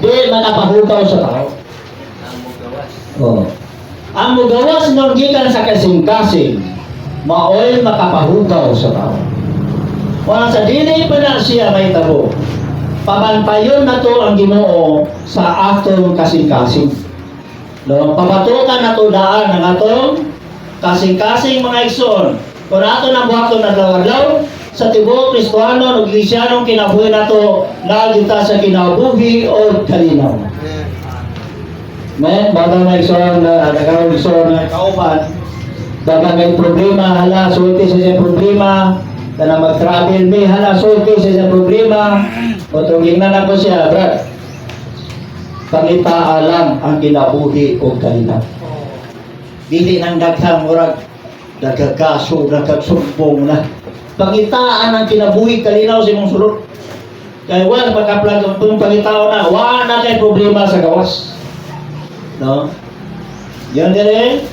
S1: di makapahugaw sa tao. Oh. Ang mugawas ng gikan sa kasing-kasing, maoy makapahugaw sa tao. Wala sa dili pa na siya may tabo. Pamanpayon na to ang Ginoo sa atong kasing-kasing. No, pabatukan na to daan ang atong kasing-kasing mga igsoon. Kung ato na buhaton na adlaw-adlaw, sa tibuok Kristohanon ug Kristiyanong kinabuhi nato nagita sa kinabuhi o kalinaw. Men, baga may isang nagkaroon isang kauban, baga may problema, hala, sulti sa siya problema, na mag-travel may hala, sulti sa siya problema, o tungin na ko siya, brad. Pangita alam ang kinabuhi o kalinaw. Dili nang daghang murag, nagkakaso, nagkagsumbong na. Pangitaan ang kinabuhi kalinaw sa imong sulod. Kaya wala magka-plug itong pangitao na, wala na kay problema sa gawas. No? Yan dire.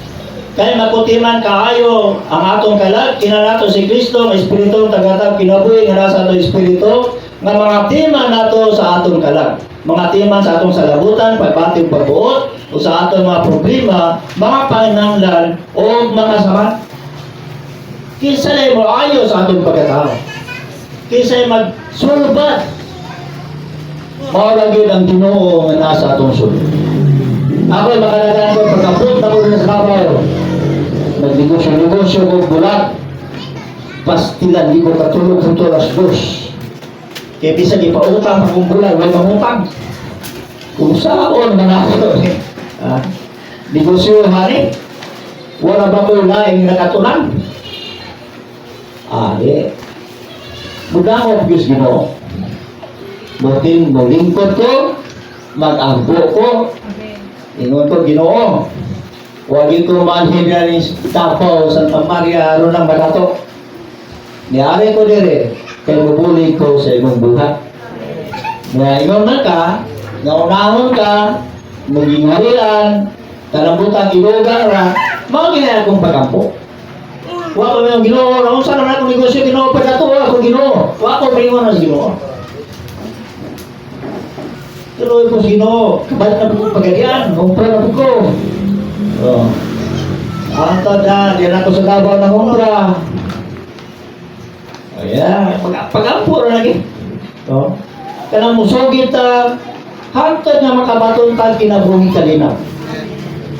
S1: Kaya makutiman kaayo ang atong kalag, kinanato si Kristo, ang Espiritu, tagatag kinabuhi, nga nasa atong Espiritu, nga mga timan nato sa atong kalag. Mga timan sa atong salabutan, pagbating pagbuot, o sa atong mga problema, mga pananglan, o mga sama. Kinsa na mo ayo sa atong pagkatao. Kinsa magsulbat. Maulagin ang Ginoo nga nasa atong sulod. Ako'y makalagaan ko pagkapot na ko sa kabayo. Nagnegosyo-negosyo ko bulat. Pastilan, di ko katulog sa alas 2. Kaya bisa di pa utang akong bulan, wala mangutang. Kung saan na ako. Negosyo hari. Wala ba ko laing nakatulang? Budakot Diyos Ginoo. Buting mulingkod ko, mag-ampo ko. Ingon ko Ginoo. Huwag ko manhin na ni Tapaw, Santa Maria, aron ng Barato. Niyari ko dire, kaya bubuli ko sa imong buhat. Nga ingon na ka, naunahon ka, maging halian, tanambutan ilugan ra, mga ginaya kong pagampo. Wa ko yung Ginoo, kung saan naman akong negosyo, Ginoo, pagkato, ako Ginoo. Wa ko ringon na Ginoo. Pero ito Ginoo, kabalit na po pagadian, kumpra na po ko. Antod na, diyan ako sa Davao ng Umbra. Ayan, pagampo na lagi. Kanang musogit, hantod na makabaton tag kinabuhi kalinaw.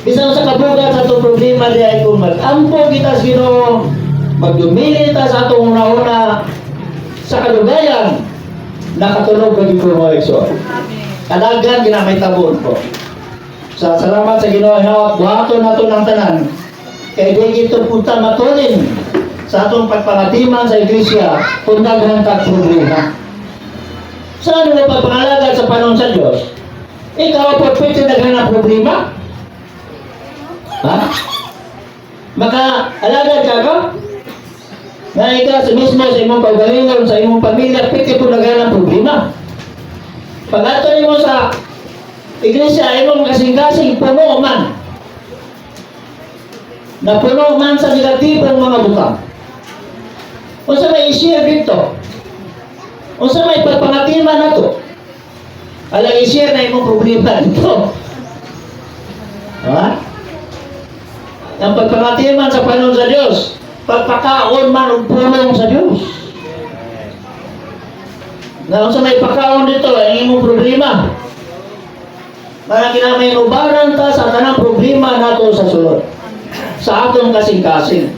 S1: Bisang sa kabugat sa itong problema di ay kung mag-ampo kita sa Ginoo, magdumili ta sa itong una-una sa kalugayan, nakatulog bagi ko mga ekso. Kadagan ginamay tabon ko. Sa salamat sa Ginoo, hawak buhaton nato ng tanan. Kaya di ito punta matulin sa itong pagpangatiman sa iglesia kung daghang tag problema. Saan mo pagpangalagad sa panahon sa Diyos? Ikaw po pwede daghang na problema? Ha? Maka-alagad ka ka? Na ikaw sa mismo sa imong paggalingon, sa imong pamilya, piti po naghanap problema. Pag-ato mo sa iglesia, imong kasing-kasing puno man. Na puno man sa negatibong mga butang. O sa may i-share dito. O sa may pagpangatiman na to. Alang i-share na imong problema dito. Ha? Ang pagpangatiman sa panahon sa Diyos, pagpakaon man o pulong sa Diyos. Na sa may pagkaon dito, ang imong problema. Para kinamay ubaran ta sa tanang problema nato sa sulod. Sa atong kasing-kasing.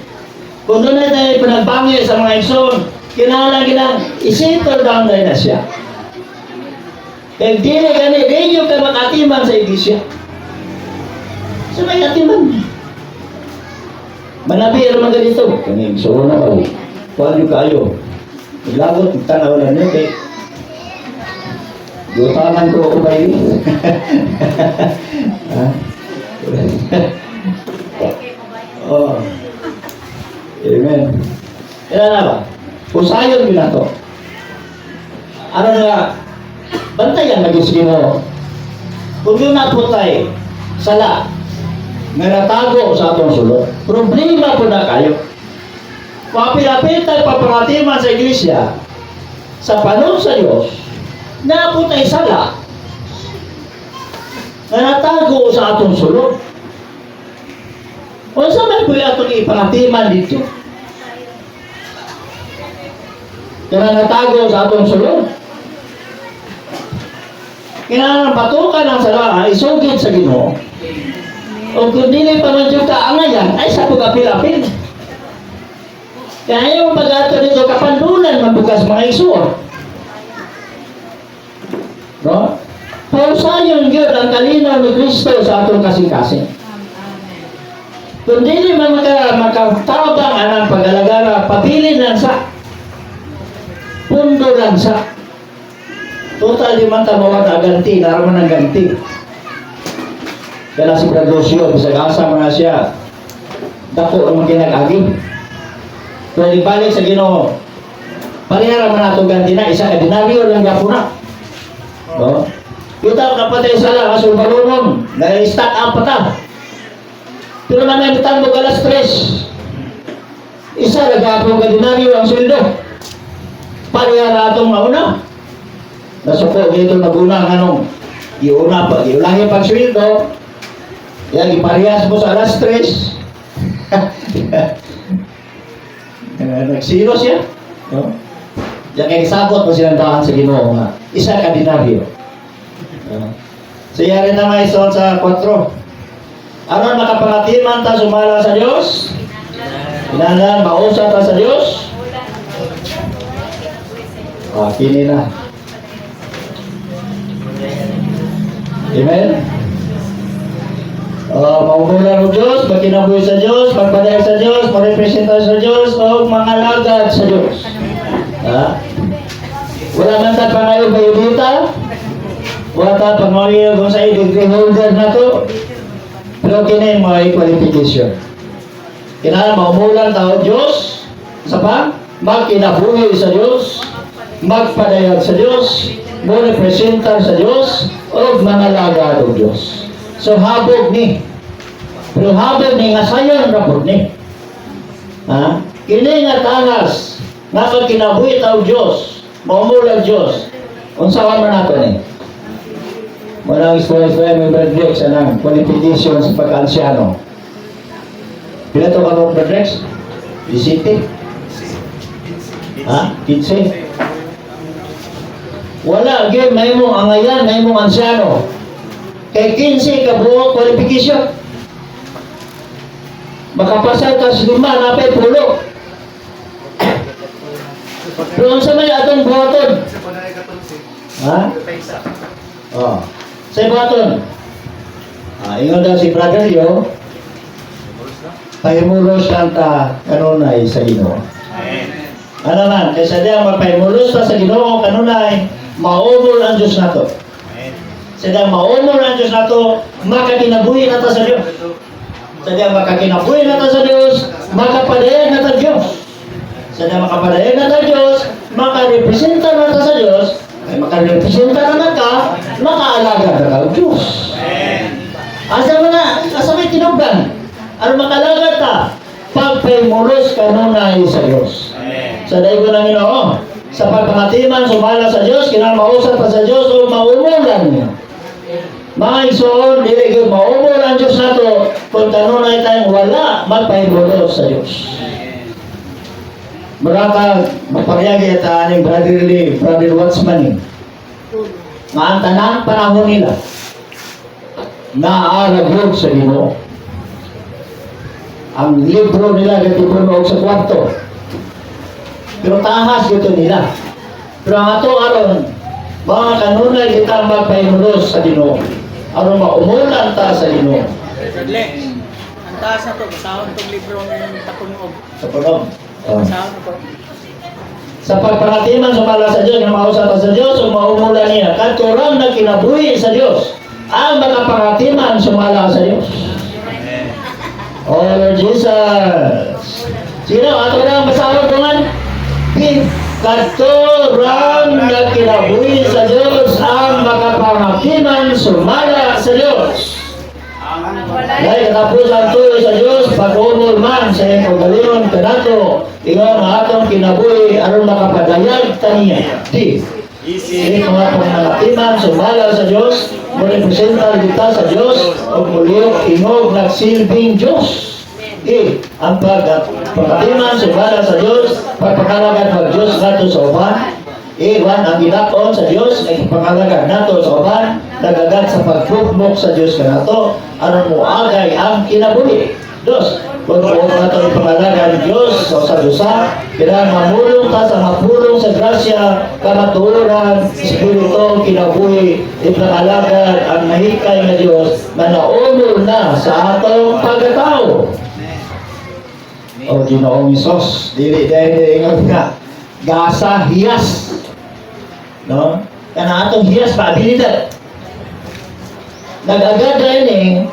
S1: Kung doon na tayo pinagbangi sa mga ison, kinahanglan ginang i-settle down na siya. Kaya dili gani, di yung ka makatiman sa iglesia. Sa may atiman. Manabi, ano mga ganito? Kani, gusto na ba? Kuhan yung kayo. Ilagot, tanaw na nyo, kay Yotanan ko ako ba yun? Oh. Amen. Kailan na ba? Pusayon yun na to. Ano nga? Bantayan mag-isip mo. Kung yun naputay, sala, nga natago sa atong sulod. Problema po na kayo. Mapilapit tayo papangatiman sa iglesia, sa panahon sa Diyos, naputay sala, nga natago sa atong sulod. O sa may po atong ipangatiman dito? Kaya natago sa atong sulod. Kaya patukan ang sala, isugid sa Ginoo. O kung dili pa man ka angayan, ay sa pag-apil-apil. Kaya yung pag-ato dito, kapandulan, mabukas mga isuo. No? Pausayon yun ang kalinaw ni Kristo sa atong kasing-kasing. Kung di man makatabang anang pag-alagara, pabilin lang sa. Pundo lang sa. Total di man tamawag na ganti, naraman ng ganti. Kaya si Bradosio, bisag asa mo na siya, dako ang ginag-agi. Kung ibalik sa Ginoo, parehara man nato ganti na, isa ka dinaryo lang gapo na. No? Kita kapatay sa lang, asul balunong, na-stack up pa ta. Pero man may bitang mo alas 3. Isa nagapong ka dinaryo ang sweldo. Parehara atong mauna. Nasuko dito naguna anong iuna pa, iulahi pag sweldo. Yan, iparehas mo sa alas 3. Nagsiro siya. No? Yan kaya isabot mo silang daan sa Ginoo nga. Isa ka dinaryo. So yari na nga ison sa 4. Aron makapangatiman ta sumala sa Dios? Inanan mausa ta sa Dios? Kini na. Amen? Maumulan ng Diyos, magkinabuhi sa Diyos, magpaday sa Diyos, marepresenta sa Diyos, o mga lagad sa Diyos. Wala man ta pangayo ba dita? Wala ta pangayo kung sa degree holder na to? Pero kini mga qualification. Kailangan maumulan tao Diyos, sa pa? Magkinabuhi sa Diyos, magpadayag sa Diyos, marepresenta sa Diyos, o mga lagad ng Diyos. So habog ni. Pero habog ni nga sayon rapod ni. Kini nga tanas nga kinabuhi taw Dios, maumulag Dios. Unsa man nato ni? Walang istorya may Bradrex anang qualification sa pagka-ansyano. Pila to ka Bradrex? 17. 15. Wala gyud may mong angayan, may mong ansyano. Kay 15 ka buo qualification. Makapasal ka sa 5, napay 10. Pero sa may atong buhaton. Sa buhaton. Ingon daw si Brother Yo, pahimulos lang ta kanunay sa Ginoo. Ano man, kaysa diyan magpahimulos ta sa Ginoo kanunay, maumol ang Diyos nato. Sadang maumol ang Diyos nato, makakinabuhi na ta sa Diyos. Sadang makakinabuhi na ta sa Diyos, makapadayan na ta Diyos. Sadang makapadayan na ta Diyos, makarepresenta na ta sa Diyos, ay makarepresenta na ka, makaalaga na ka Diyos. Asa mo na, asa may tinugdan? Ano makalaga ta? Pagpaymulos kanunay sa Diyos. Sadang ko lang Ginoo, sa pagpangatiman, sumala sa Diyos, kinamausap pa sa Diyos, o maumulan niya. Mga igsoon, dili gyud maumol ang Diyos nato kung kanunay tayong wala magpahimulos sa Diyos. Maraka magparyagi at aning Brother Watchman nga ang tanang panahon nila naaragod sa Ginoo. Ang libro nila gatipunog sa kwarto. Pero tahas gito nila. Pero ang ato aron mga kanunay kita magpahimulos sa Ginoo. Aron maumulan ta sa Ginoo.
S2: Ang taas na to, basahon itong libro ng tapunog.
S1: Sa punog.
S2: Basahon na to.
S1: Sa pagpangatiman sumala sa Diyos, na mausap sa Diyos, o maumulan niya. Kanturang na kinabuhi sa Diyos. Ang makapangatiman sumala sa Diyos. Oh Lord Jesus. Sino? Ato na ang basahon tungan? Kanturang na kinabuhi sa Diyos, ang makapangatiman sumala sa Diyos. Dahil katapusan tuloy sa Diyos, pag-umol man sa iyong pagalingon kanato, ingon ang atong kinabuhi, aron makapadayag taniya. Hindi mga pangatiman, sumala sa Diyos, murepresenta kita sa Diyos, o muliyok ingog nagsilbing Diyos. Ang pagkatiman, sumala sa Diyos, pagpakalagan ng Diyos nato sa uban, Iwan ang ginakon sa Diyos ay pangalaga nato sa uban, nagagat sa pagpugmok sa Diyos kanato, aron mo agay ang kinabuhi. Diyos. Kung buot na ito ipangalaga ng Diyos o sa dusa, kailangan mamulong ta sa mapulong sa grasya, kamaturan, espiritu, kinabuhi, ipangalaga ang nahikay na Diyos na naunol na sa atong pagkatao. O Ginoong Isos, dili dahil ingat nga, gasa, hiyas. No? Kana atong hiyas pa, abilidad. Nag-agad dahil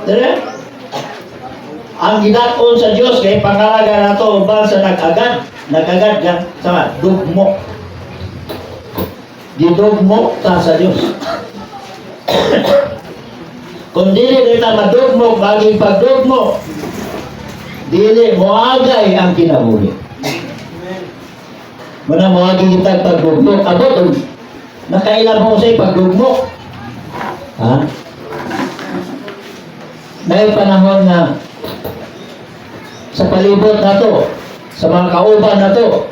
S1: dire? Ang ginakon sa Diyos kay pangalaga na ito uban sa nag-agad yan sama dugmo gidugmo ta sa Diyos. Kung dili kita madugmo baging pagdugmo dili moagay ang kinabuhi. Muna moagay kita pagdugmo abot nakailan mo sa pagdugmo ha may panahon na sa palibot na to, sa mga kauban na to,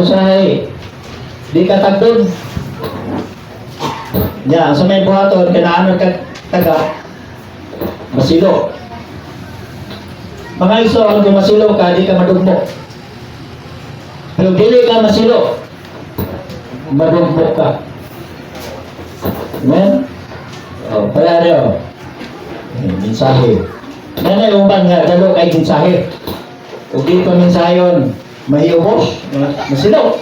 S1: say, di ka tagdod. Yan, sa may buhaton, kailangan ka taga, masilo. Mga iso, kung masilo ka, di ka madugmo. Pero dili ka masilo, madugmo ka. Amen? O, pala rin, mensahe. Nanay umpan nga, dalo kay mensahe. Kung di pa mensayon, mahiyubos, masilaw.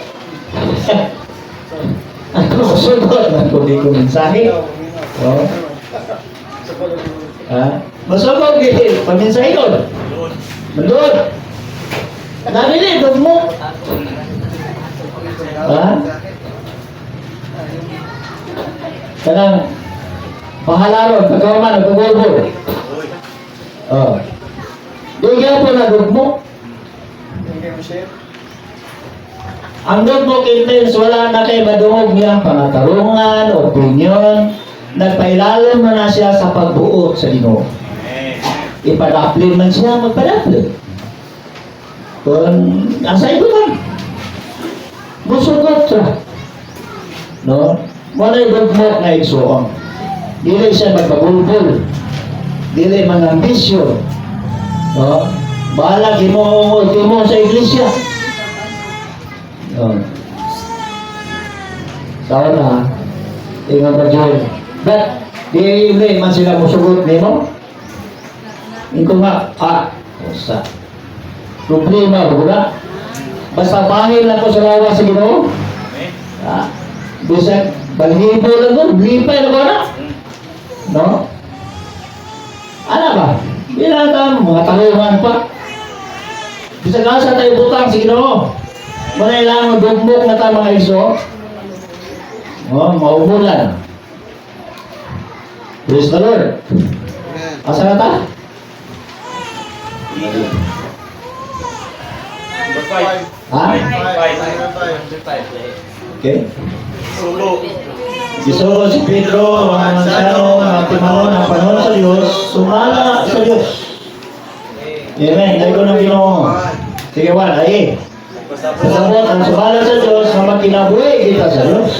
S1: Ano masunod? Kung di ko mensahe. Oh. Ha? Masugod, gilid. Paminsayon. Mandun. Narinig, dog mo. Ha? Kanang, pahalaron, pagkawaman, nagpagulbol. Oh. Bigyan po na dugmo. Ang dugmo kintens wala na kay madungog niyang pangatarungan, opinyon, nagpailalim na siya sa pagbuot sa Ginoo. Ipadaplin man siya, magpadaplin. Kung asa ito man, musugot siya. No? Wala'y dugmo na igsuong. Dili siya magpabulbul. Dili man ambisyon. No? Bahala mo sa iglesia. No. Sawa na. Tingnan ba dyan? But, di man sila musugot nimo. Ito nga, usa. Problema, buka. Basta bahil lang ko sa lawa sa Ginoo. Bisag, balhibo lang ko, blipay lang ko na. No? Ano ba? Binatang, mga talungan pa. Bisa kasa tayo butang, sige no. Manay lang ang dugmok na ta mga iso. Maumulan. Praise the Lord. Asa na ta? Ha? Okay. Isugo si Pedro, mga mansano, mga timano, ng panahon sa Diyos, sumala sa Diyos. Amen. Dahil ko ng Ginoo. Sige, wala. Pasabot ang sumala sa Diyos, na magkinabuhi kita sa Diyos.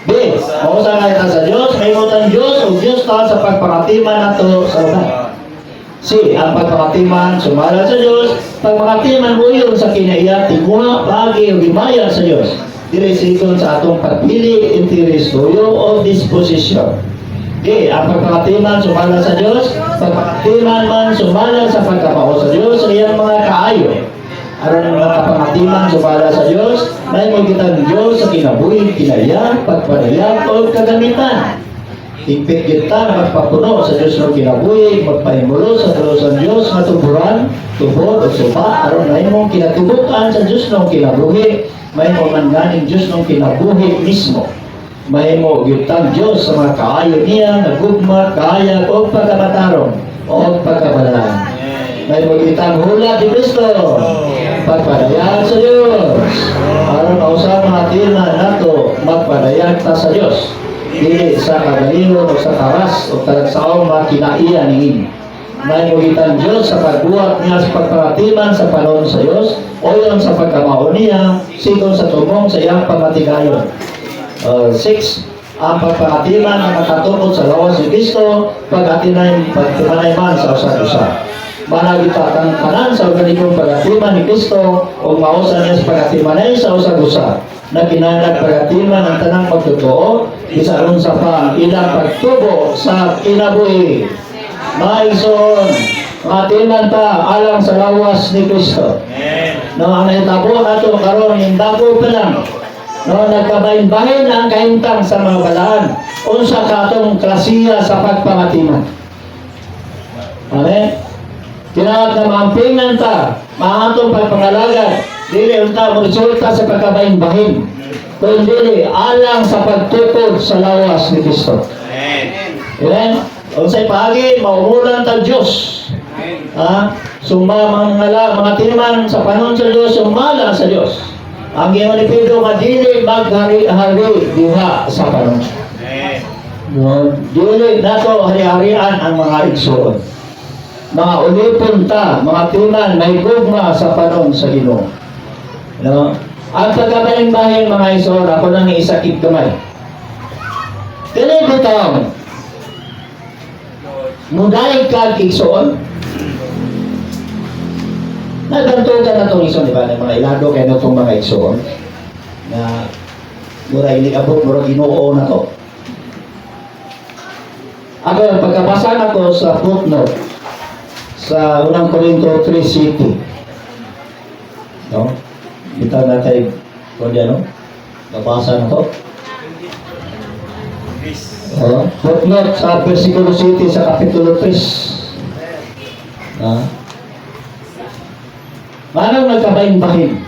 S1: B. Mausa na kita sa Diyos, may utang Diyos o Diyos ta sa pagpakatiman nato sa ulan. C. Ang pagpakatiman, sumala sa Diyos, pagpakatiman mo yun sa kinaiya, timuha, bagi o himaya sa Diyos. Direksyon sa atong pagpili, interes, tuyo o disposisyon. Okay, ang pagpakatiman sumala sa Diyos, pagpakatiman man sumala sa pagkapao sa Diyos, sa iyang mga kaayo. Aron ang mga kapakatiman sumala sa Diyos, may magkita ng Diyos sa kinabuhi, kinaya, pagpadayag o kagamitan. Higpit kita na magpapuno sa Diyos ng kinabuhi, magpahimulo sa Diyos ng Diyos, matuburan, tubod o suba, aron na imong kinatubukan sa Diyos ng kinabuhi, may mo manganing Diyos ng kinabuhi mismo. May mo gitang Diyos sa mga kaayo niya, nagugma, kaya, o pagkamatarong, o pagkabalaan. May mo gitang hula di Kristo, pagpadayag sa Diyos. Aron na usap mga tina nato, magpadayag ta sa Diyos. Dili sa kagalingon o sa karas o talagsaong mga kinaiya ni may muhitan Diyos sa pagbuhat niya sa pagpapatiman sa panahon sa Diyos o yun sa pagkamao niya sigon sa tumong sa iyang pamatigayon. 6. ang pagpakatiman na makatungkol sa lawas ni Kristo, pagtimanay man sa usa-usa. Managita kang kanan sa organikong pagatiman ni Kristo o mausa niya sa pagatimanay sa usa-usa na kinahanglan pagatiman ang tanang pagtotoo isaron sa pa ilang pagtubo sa kinabuhi. Maigsoon, matiman ta alang sa lawas ni Kristo. No, ang nahitabo ato karon hindabo pa lang. No, nagkabahin-bahin ang kahintang sa mga balaan. Unsa ka atong klasiya sa pagpangatiman. Amen. Kinahanglan na maampingan ta, maatong pagpangalagad, dili unta mo resulta sa pagkabahin-bahin. Kundi alang sa pagtukod sa lawas ni Kristo. Amen. Unsay paagi maumulan ta Dios. Ha? Mga timan sa panahon sa Dios, sumala sa Dios. Ang iyong ni Pedro nga dili maghari-hari diha sa panahon. No, dili nato hari-harian ang mga igsoon. Mga ulipon ta, mga timan may gugma sa panahon sa Ginoo. No? Ang pagkabaling-bahin mga igsoon, ako nang isakit gamay. Kini bitaw. Muday ka igsoon. Nagantugan na itong igsoon, di ba? Ng mga ilado kayo itong mga igsoon na mura inikabot, mura ginoo na to. Ako, pagkabasa na ko sa footnote sa unang Corinto 3:7. No? Kita na tayo, kung ano? Nabasa na to. Footnote sa versikulo 7 sa kapitulo 3. Manang nagkabahin-bahin?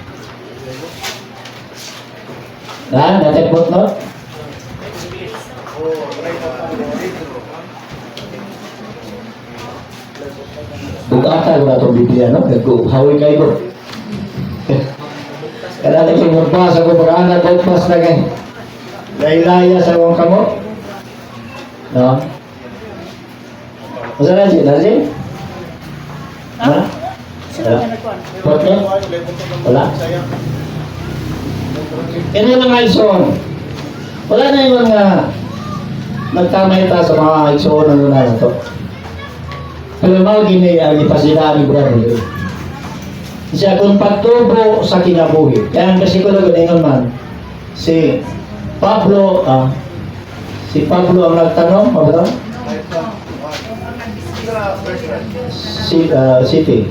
S1: Natin footnote? Bugata ko na itong Biblia, no? Hawi kayo ko. Kaya natin yung magbasa ko, pag-anak ko, mas na kayo. Lailaya sa mga kamo. No? Masa na siya? Nasi? Ha? Footnote? Wala? Yan yung mga igsoon. Wala na yung mga nagtamay ta sa mga igsoon na muna na ito. Pero mga gini ang ipasila ni brother. Siya kung pagtubo sa kinabuhi. Kaya ang kasikulo ko man, si Pablo ang nagtanong, mabato? City.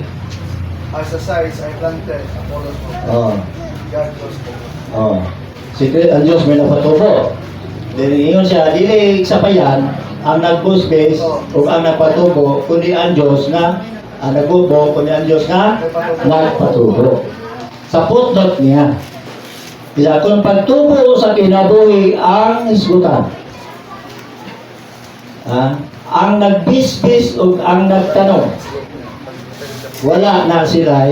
S3: As a size, I planted Apollos.
S1: Oh.
S3: God was
S1: Oh. Secret ang Diyos may napatubo. Dili ingon siya, dili sa payan ang nagbusbes o ang nagpatubo, kundi ang Diyos nga ang nagbubo, kundi ang Diyos nga nagpatubo. Sa footnote niya, isa kung pagtubo sa kinabuhi ang isgutan. Ang nagbisbis o ang nagtanong, wala na sila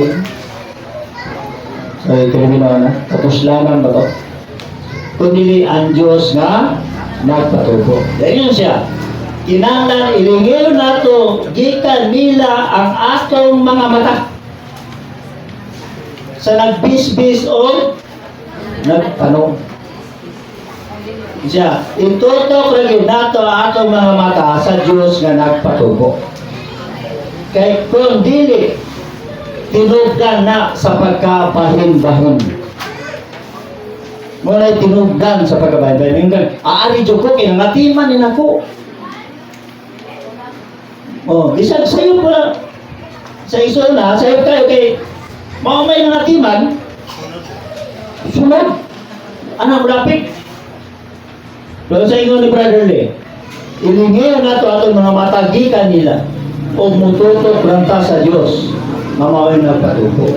S1: so ito na, tapos lamang ba ito? Kundi ang Diyos nga nagpatubo. Dahil yun siya, kinanglan ilingil na ito, gikan nila ang atong mga mata sa nagbisbis o nagtanong. Siya, itutok rin nato ang atong mga mata sa Diyos nga nagpatubo. Kaya kung dili, tinugdan na sa pagkabahin-bahin. Muna tinugdan sa pagkabahin-bahin. Aari dyan ko, kinangatiman din ako. Isang sa'yo pala, sa iso na, sa'yo kayo kay maumay nangatiman, sunod. Anong lapit? Pero sa inyo ni Brother Lee, ilingin na ito atong mga matagikan nila o mututok ranta sa Diyos mamawin na patubo.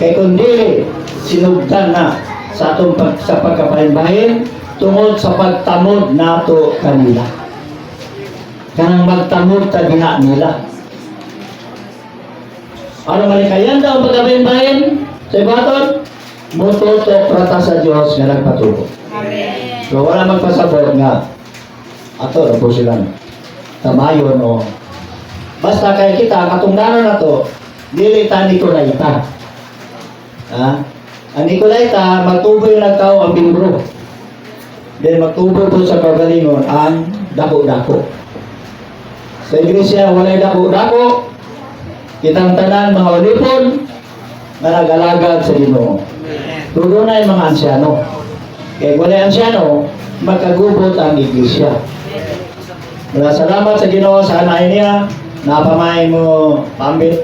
S1: Kaya kundi sinugdan na sa atong sa pagkapahinbahin tungod sa pagtamod nato kanila. Kanang magtamod ta gina nila. Ano malikayan daw ang pagkapahinbahin? Sa ibaton, mututok ranta sa Diyos nga nagpatubo. Amen. So wala magpasabot nga ato na po sila tamayon o basta kaya kita katungdanan na to dili ta Nicolaita. Ang Nicolaita magtuboy na tao ang bimbro. Then magtubo po sa kagalingon ang dako-dako. Sa iglesia, walay dako-dako. Kitang tanan mga ulipon na nag-alagad sa Ginoo. Tudo na yung mga ansyano. Kaya walay ansyano, magkagubot ang iglesia. Salamat sa Ginoo sa anay niya. Napamay mo pambit